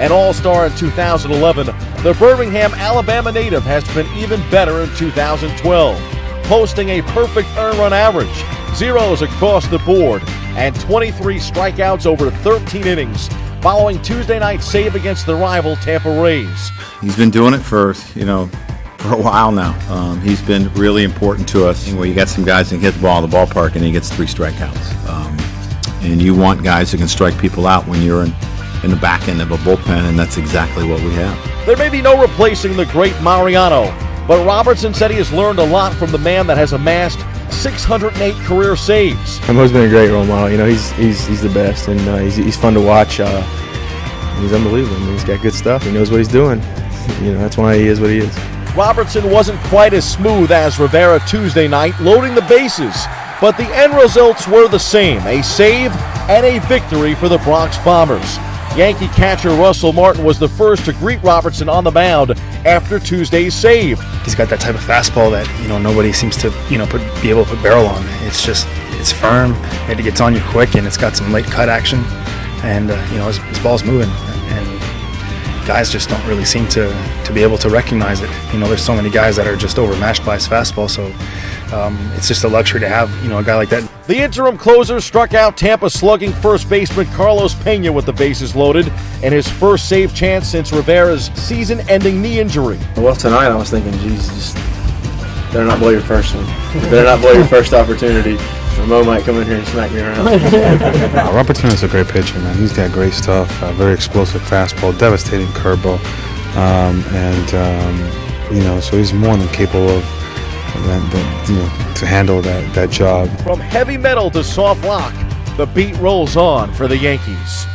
An all-star in 2011, the Birmingham, Alabama native has been even better in 2012, posting a perfect earned run average, zeros across the board, and 23 strikeouts over 13 innings, following Tuesday night's save against the rival Tampa Rays. He's been doing it for a while now. He's been really important to us. Where you got some guys that hit the ball in the ballpark and he gets 3 strikeouts. And you want guys who can strike people out when you're in the back end of a bullpen, and that's exactly what we have. There may be no replacing the great Mariano, but Robertson said he has learned a lot from the man that has amassed 608 career saves. Mo's been a great role model. You know, he's the best, and he's fun to watch. He's unbelievable. I mean, he's got good stuff. He knows what he's doing. You know, that's why he is what he is. Robertson wasn't quite as smooth as Rivera Tuesday night, loading the bases, but the end results were the same, a save and a victory for the Bronx Bombers. Yankee catcher Russell Martin was the first to greet Robertson on the mound after Tuesday's save. He's got that type of fastball that, you know, nobody seems to, you know, be able to put barrel on. It's firm, it gets on you quick, and it's got some late cut action, and you know, his ball's moving, and guys just don't really seem to be able to recognize it. You know, there's so many guys that are just overmatched by his fastball, so it's just a luxury to have, you know, a guy like that. The interim closer struck out Tampa slugging first baseman Carlos Pena with the bases loaded, and his first save chance since Rivera's season-ending knee injury. Well, tonight I was thinking, geez, just better not blow your first one. Better not blow your first opportunity. Mo might come in here and smack me around. Robertson is a great pitcher, man. He's got great stuff, very explosive fastball, devastating curveball, you know, so he's more than capable of to handle that job. From heavy metal to soft lock, the beat rolls on for the Yankees.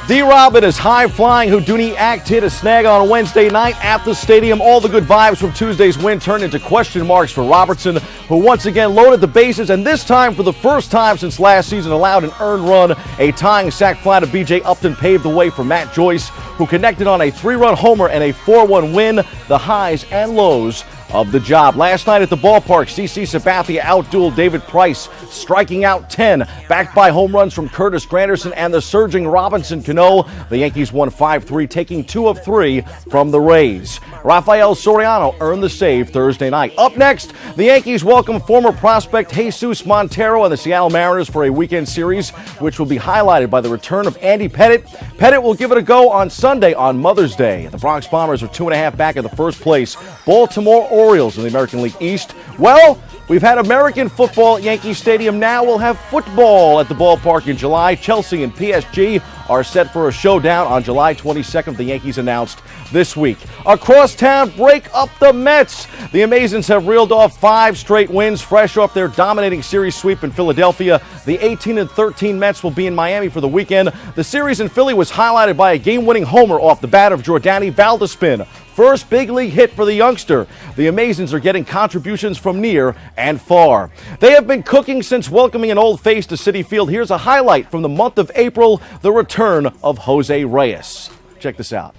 D-Rob and his high-flying Houdini act hit a snag on Wednesday night at the stadium. All the good vibes from Tuesday's win turned into question marks for Robertson, who once again loaded the bases, and this time, for the first time since last season, allowed an earned run. A tying sac fly to B.J. Upton paved the way for Matt Joyce, who connected on a 3-run homer and a 4-1 win, the highs and lows of the job. Last night at the ballpark, CC Sabathia outdueled David Price, striking out 10, backed by home runs from Curtis Granderson and the surging Robinson Cano. The Yankees won 5-3, taking 2 of 3 from the Rays. Rafael Soriano earned the save Thursday night. Up next, the Yankees welcome former prospect Jesus Montero and the Seattle Mariners for a weekend series, which will be highlighted by the return of Andy Pettitte. Pettitte will give it a go on Sunday on Mother's Day. The Bronx Bombers are 2.5 back in the first place Baltimore Orioles in the American League East. Well, we've had American football at Yankee Stadium. Now we'll have football at the ballpark in July. Chelsea and PSG are set for a showdown on July 22nd, the Yankees announced this week. Across town, break up the Mets. The Amazons have reeled off 5 straight wins, fresh off their dominating series sweep in Philadelphia. The 18-13 Mets will be in Miami for the weekend. The series in Philly was highlighted by a game-winning homer off the bat of Jordani Valdespin. First big league hit for the youngster. The Amazons are getting contributions from near and far. They have been cooking since welcoming an old face to Citi Field. Here's a highlight from the month of April, the return of Jose Reyes. Check this out.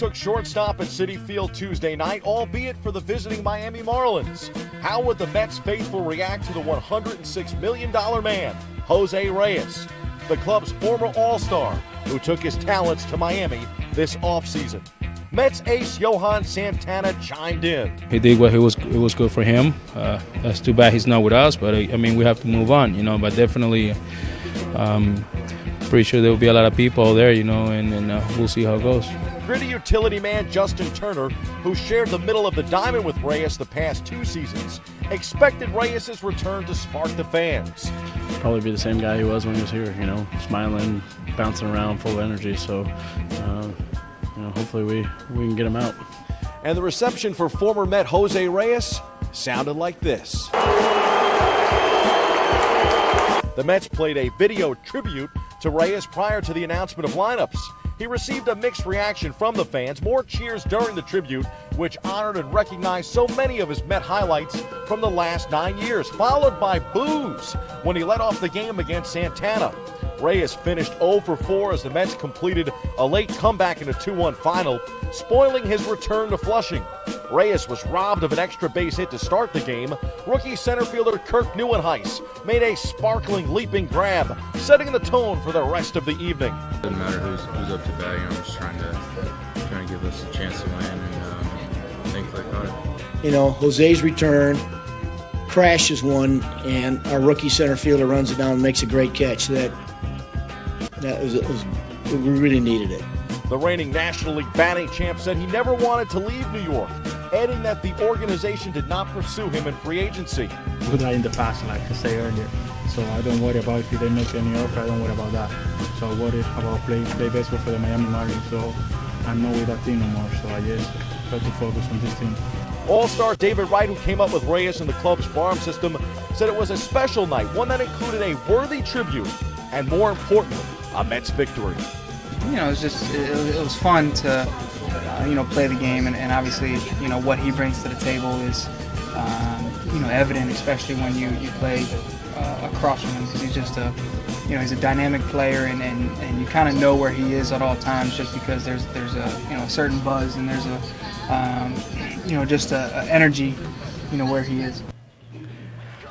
took shortstop at Citi Field Tuesday night, albeit for the visiting Miami Marlins. How would the Mets faithful react to the $106 million man, Jose Reyes, the club's former All-Star, who took his talents to Miami this offseason? Mets ace Johan Santana chimed in. He did what it was good for him. That's too bad he's not with us, but I mean, we have to move on, you know, but definitely pretty sure there will be a lot of people there, you know, and we'll see how it goes. Gritty utility man Justin Turner, who shared the middle of the diamond with Reyes the past 2 seasons, expected Reyes' return to spark the fans. Probably be the same guy he was when he was here, you know, smiling, bouncing around, full of energy. So, you know, hopefully we can get him out. And the reception for former Met Jose Reyes sounded like this. The Mets played a video tribute to Reyes prior to the announcement of lineups. He received a mixed reaction from the fans, more cheers during the tribute, which honored and recognized so many of his Met highlights from the last 9 years, followed by boos when he led off the game against Santana. Reyes finished 0 for 4 as the Mets completed a late comeback in a 2-1 final, spoiling his return to Flushing. Reyes was robbed of an extra base hit to start the game. Rookie center fielder Kirk Neuenhuis made a sparkling leaping grab, setting the tone for the rest of the evening. Doesn't matter who's up to bat. You know, I'm just trying to give us a chance to win, and thankfully I caught it. You know, Jose's return crashes one, and our rookie center fielder runs it down and makes a great catch. That was we really needed it. The reigning National League batting champ said he never wanted to leave New York, adding that the organization did not pursue him in free agency. We got in the past, like I said earlier. So I don't worry about if they make any offer. I don't worry about that. So I worry about play baseball for the Miami Marlins. So I'm not with that team no more. So I just try to focus on this team. All-star David Wright, who came up with Reyes in the club's farm system, said it was a special night, one that included a worthy tribute and, more importantly, a Mets victory. You know, it was fun to, you know, play the game, and obviously, you know, what he brings to the table is, you know, evident, especially when you play across from him, because he's just he's a dynamic player, and you kind of know where he is at all times, just because there's a, you know, a certain buzz, and there's a, you know, just a energy, you know, where he is.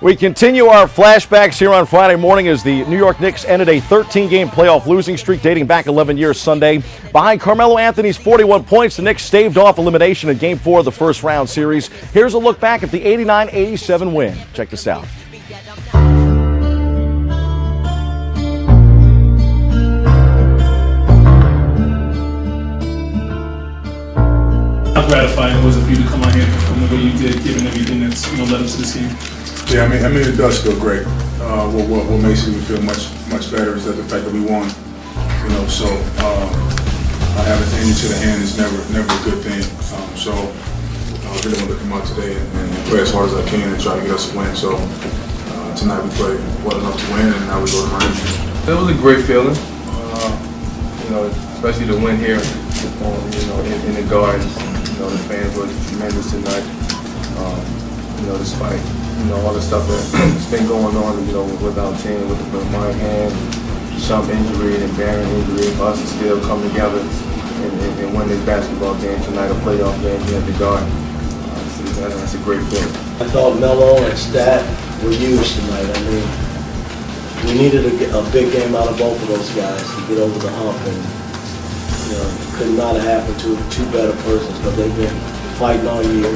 We continue our flashbacks here on Friday morning as the New York Knicks ended a 13-game playoff losing streak dating back 11 years Sunday. Behind Carmelo Anthony's 41 points, the Knicks staved off elimination in Game 4 of the first-round series. Here's a look back at the 89-87 win. Check this out. How gratifying it was of you to come out here and the way you did, given everything that's, you know, led us to this game. Yeah, I mean, it does feel great. What makes it feel much better is that the fact that we won. You know, so having an injury to the hand is never a good thing. So I really want to come out today and play as hard as I can and try to get us a win. So tonight we played well enough to win, and now we go to Miami. It was a great feeling. You know, especially to win here. You know, in the Garden. You know, the fans were tremendous tonight. You know, despite all the stuff that's been going on, you know, with our team, with the Mike Hand, Shump injury and Barron injury, for us to still come together and win this basketball game tonight, a playoff game here at the Garden. That's a great feeling. I thought Melo and Stat were huge tonight. I mean, we needed a big game out of both of those guys to get over the hump, and you know, it could not have happened to two better persons, but they've been fighting all year.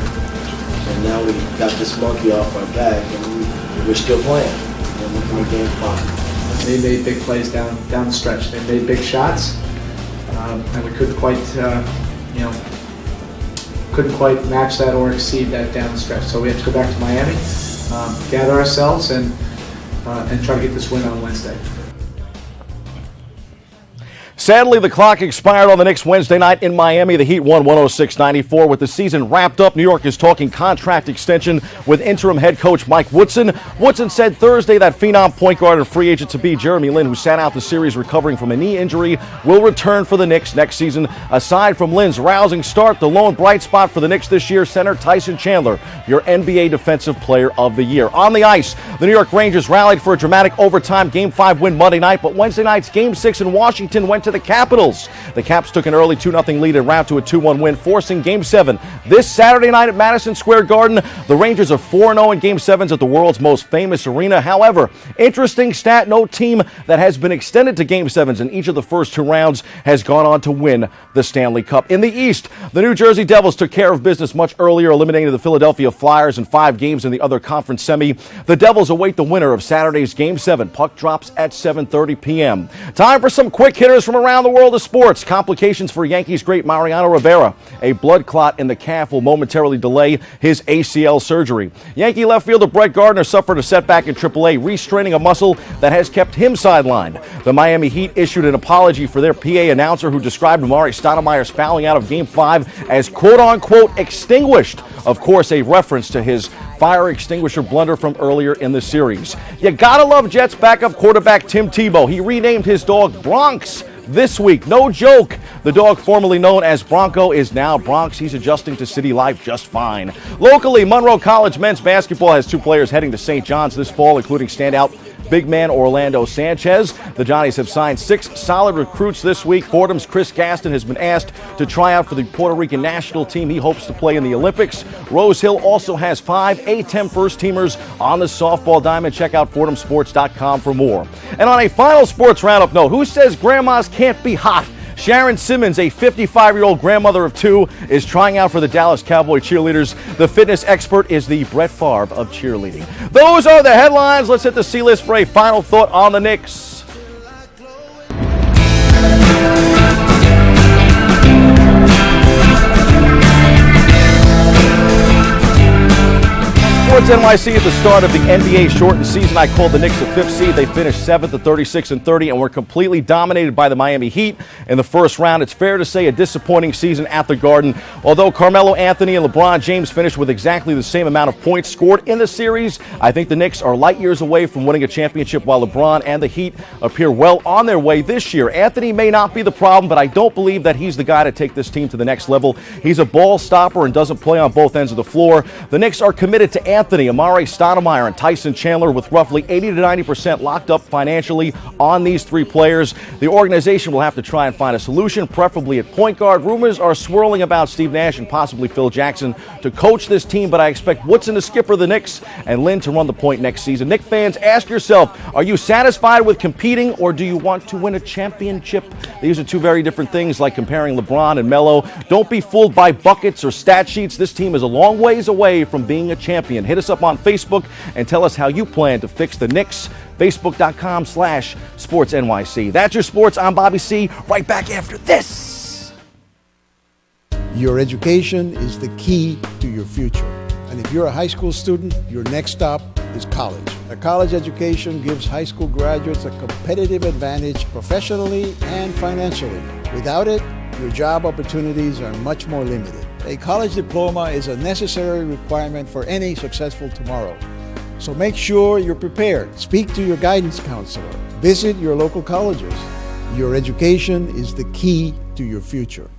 And now we got this monkey off our back, and we're still playing. And we're in Game 5. They made big plays down the stretch. They made big shots, and we couldn't quite, couldn't quite match that or exceed that down the stretch. So we have to go back to Miami, gather ourselves, and try to get this win on Wednesday. Sadly, the clock expired on the Knicks Wednesday night in Miami. The Heat won 106-94. With the season wrapped up, New York is talking contract extension with interim head coach Mike Woodson. Woodson said Thursday that phenom point guard and free agent to be Jeremy Lin, who sat out the series recovering from a knee injury, will return for the Knicks next season. Aside from Lin's rousing start, the lone bright spot for the Knicks this year, center Tyson Chandler, your NBA Defensive Player of the Year. On the ice, the New York Rangers rallied for a dramatic overtime Game 5 win Monday night, but Wednesday night's Game 6 in Washington went to the Capitals. The Caps took an early 2-0 lead and round to a 2-1 win, forcing Game 7 this Saturday night at Madison Square Garden. The Rangers are 4-0 in Game 7s at the world's most famous arena. However, interesting stat, no team that has been extended to Game 7s in each of the first 2 rounds has gone on to win the Stanley Cup. In the East, the New Jersey Devils took care of business much earlier, eliminating the Philadelphia Flyers in 5 games in the other conference semi. The Devils await the winner of Saturday's Game 7. Puck drops at 7:30 p.m. Time for some quick hitters from around the world of sports. Complications for Yankees great Mariano Rivera. A blood clot in the calf will momentarily delay his ACL surgery. Yankee left fielder Brett Gardner suffered a setback in AAA, restraining a muscle that has kept him sidelined. The Miami Heat issued an apology for their PA announcer who described Amari Stoudemire's fouling out of Game 5 as quote-unquote extinguished. Of course, a reference to his fire extinguisher blunder from earlier in the series. You gotta love Jets backup quarterback Tim Tebow. He renamed his dog Bronx this week. No joke. The dog formerly known as Bronco is now Bronx. He's adjusting to city life just fine. Locally, Monroe College men's basketball has 2 players heading to St. John's this fall, including standout big man Orlando Sanchez. The Johnnies have signed 6 solid recruits this week. Fordham's Chris Gaston has been asked to try out for the Puerto Rican national team. He hopes to play in the Olympics. Rose Hill also has 5 A-10 first-teamers on the softball diamond. Check out FordhamSports.com for more. And on a final sports roundup note, who says grandmas can't be hot? Sharon Simmons, a 55-year-old grandmother of 2, is trying out for the Dallas Cowboy cheerleaders. The fitness expert is the Brett Favre of cheerleading. Those are the headlines. Let's hit the C-list for a final thought on the Knicks. Sports NYC at the start of the NBA shortened season. I called the Knicks the 5th seed. They finished 7th at 36-30 and were completely dominated by the Miami Heat in the first round. It's fair to say a disappointing season at the Garden. Although Carmelo Anthony and LeBron James finished with exactly the same amount of points scored in the series, I think the Knicks are light years away from winning a championship, while LeBron and the Heat appear well on their way this year. Anthony may not be the problem, but I don't believe that he's the guy to take this team to the next level. He's a ball stopper and doesn't play on both ends of the floor. The Knicks are committed to Anthony, Amari Stoudemire, and Tyson Chandler, with roughly 80 to 90% locked up financially on these 3 players. The organization will have to try and find a solution, preferably at point guard. Rumors are swirling about Steve Nash and possibly Phil Jackson to coach this team, but I expect Woodson to skipper the Knicks and Lynn to run the point next season. Knicks fans, ask yourself, are you satisfied with competing, or do you want to win a championship? These are 2 very different things, like comparing LeBron and Melo. Don't be fooled by buckets or stat sheets. This team is a long ways away from being a champion. Hit us up on Facebook and tell us how you plan to fix the Knicks. Facebook.com/SportsNYC. That's your sports. I'm Bobby C. Right back after this. Your education is the key to your future. And if you're a high school student, your next stop is college. A college education gives high school graduates a competitive advantage professionally and financially. Without it, your job opportunities are much more limited. A college diploma is a necessary requirement for any successful tomorrow. So make sure you're prepared. Speak to your guidance counselor. Visit your local colleges. Your education is the key to your future.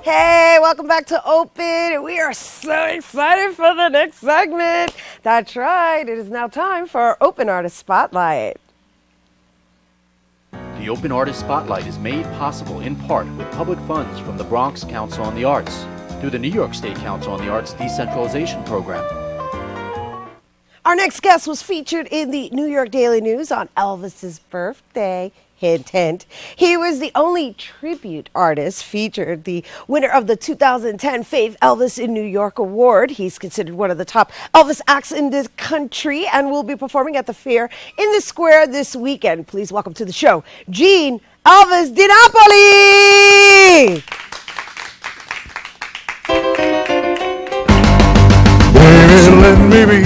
Hey, welcome back to Open. We are so excited for the next segment. That's right. It is now time for our Open Artist Spotlight. The Open Artist Spotlight is made possible in part with public funds from the Bronx Council on the Arts through the New York State Council on the Arts Decentralization Program. Our next guest was featured in the New York Daily News on Elvis's birthday. Hint, hint. He was the only tribute artist featured, the winner of the 2010 Faith Elvis in New York Award. He's considered one of the top Elvis acts in the country and will be performing at the fair in the square this weekend. Please welcome to the show, Gene Elvis DiNapoli! Baby, let me be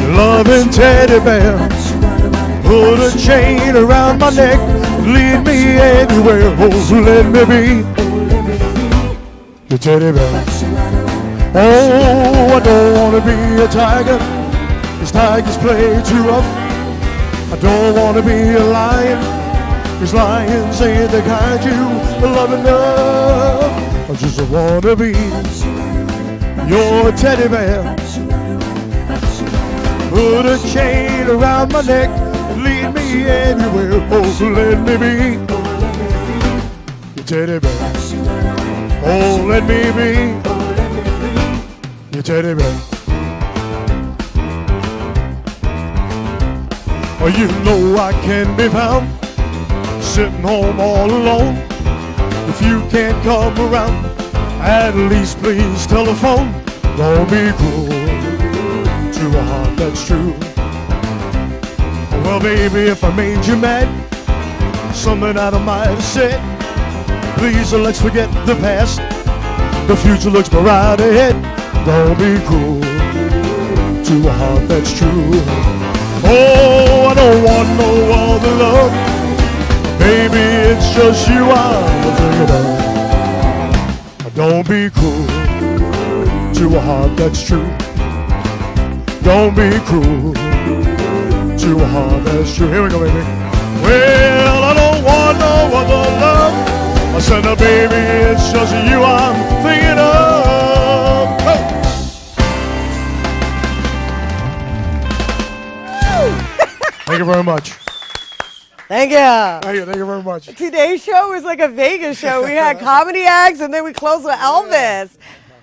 your loving teddy bear. Put a chain around my neck, Lead me anywhere, oh, let me be your teddy bear. Oh, I don't want to be a tiger, 'cause tigers play too rough. I don't want to be a lion, 'cause lions ain't the kind you love enough. I just want to be your teddy bear. Put a chain around my neck, lead me anywhere, oh, let me be your teddy bear. Oh, let me be your teddy bear. Oh, you know I can be found sitting home all alone. If you can't come around, at least please telephone. Don't be cruel to a heart that's true. Well, baby, if I made you mad, something that I might have said, please let's forget the past. The future looks bright ahead. Don't be cruel to a heart that's true. Oh, I don't want no other love. Baby, it's just you I'm thinking of. Don't be cruel to a heart that's true. Don't be cruel to a heart that's true. Here we go, baby. Well, I don't want no other love. I said, oh, baby, it's just you I'm thinking of. Go. Thank you very much. Thank you. Thank you very much. Today's show was like a Vegas show. We had comedy acts, and then we closed with Elvis.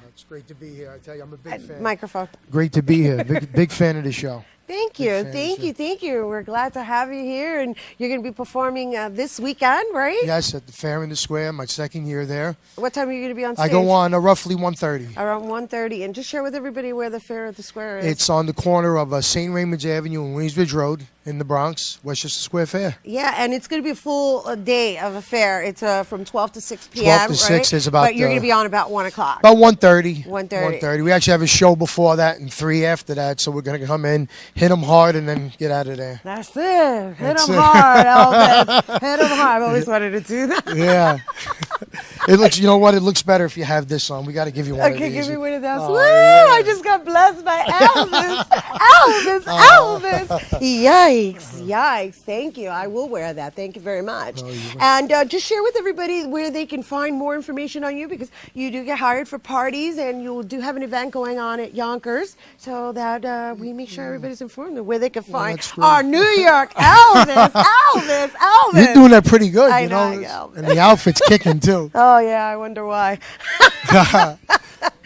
It's great to be here. I tell you, I'm a big fan. Microphone. Great to be here. Big fan of the show. Thank you, thank you. We're glad to have you here, and you're going to be performing this weekend, right? Yes, at the Fair in the Square, my second year there. What time are you going to be on stage? I go on roughly 1:30. Around 1:30, and just share with everybody where the Fair at the Square is. It's on the corner of St. Raymond's Avenue and Williamsbridge Road in the Bronx, Westchester Square Fair. Yeah, and it's going to be a full day of a fair. It's from 12 to 6 p.m., 12 to 6 right? is about... But you're going to be on about 1 o'clock. About 1:30. 1:30. 1:30. We actually have a show before that and 3 after that, so we're going to come in, hit them hard, and then get out of there. That's it. Hit That's them it. hard, Elvis. Hit them hard. I've always wanted to do that. Yeah. It looks, you know what? It looks better if you have this on. We got to give you one of Okay, these. give me one of those. Oh, Woo! yeah. I just got blessed by Elvis. Elvis. Yikes. Thank you. I will wear that. Thank you very much. And just share with everybody where they can find more information on you, because you do get hired for parties, and you do have an event going on at Yonkers, so that we make sure everybody's informed of where they can find our New York Elvis. Elvis. You're doing that pretty good, I you know, know. And the outfit's kicking, too. Oh, yeah, I wonder why.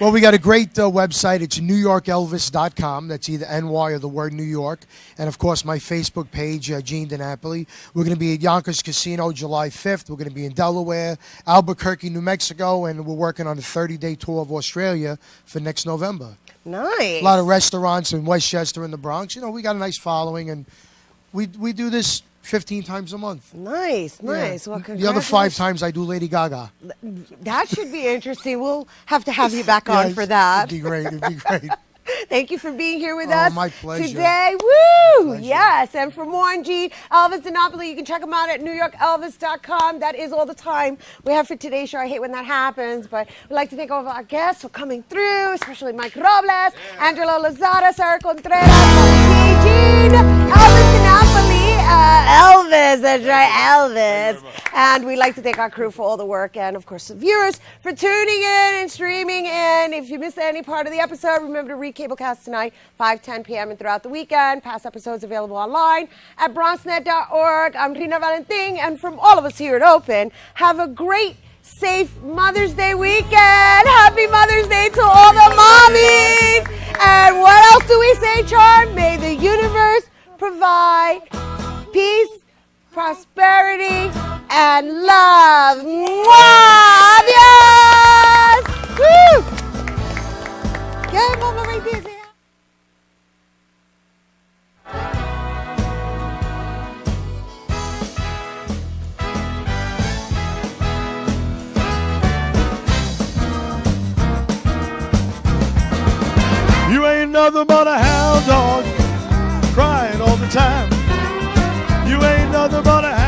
Well, we got a great website. It's NewYorkElvis.com. That's either NY or the word New York. And, of course, my Facebook page, Gene DiNapoli. We're going to be at Yonkers Casino July 5th. We're going to be in Delaware, Albuquerque, New Mexico, and we're working on a 30-day tour of Australia for next November. Nice. A lot of restaurants in Westchester and the Bronx. You know, we got a nice following, and we do this 15 times a month. Nice. Yeah. Well, The other 5 times I do Lady Gaga. That should be interesting. We'll have to have you back on for that. It'd be great. Thank you for being here with Oh, us my pleasure. today. Woo! Yes, and for more on Gene, Elvis DiNapoli, you can check him out at NewYorkElvis.com. That is all the time we have for today's show. I hate when that happens, but we'd like to thank all of our guests for coming through, especially Mike Robles, Angelo Lozada, Sarah Contreras, Gene, Elvis DiNapoli. Elvis, that's right, Elvis. And we'd like to thank our crew for all the work, and of course the viewers for tuning in and streaming in. If you missed any part of the episode, remember to recablecast tonight, 5:10 p.m. and throughout the weekend. Past episodes available online at bronxnet.org. I'm Rina Valentin, and from all of us here at Open, have a great, safe Mother's Day weekend. Happy Mother's Day to all the mommies. And what else do we say, Charm? May the universe provide peace, prosperity, and love. Mwah! Adios! Woo! Yeah, Mama, right there. Say You ain't nothing but a hound dog, crying all the time. You ain't nothing but a hound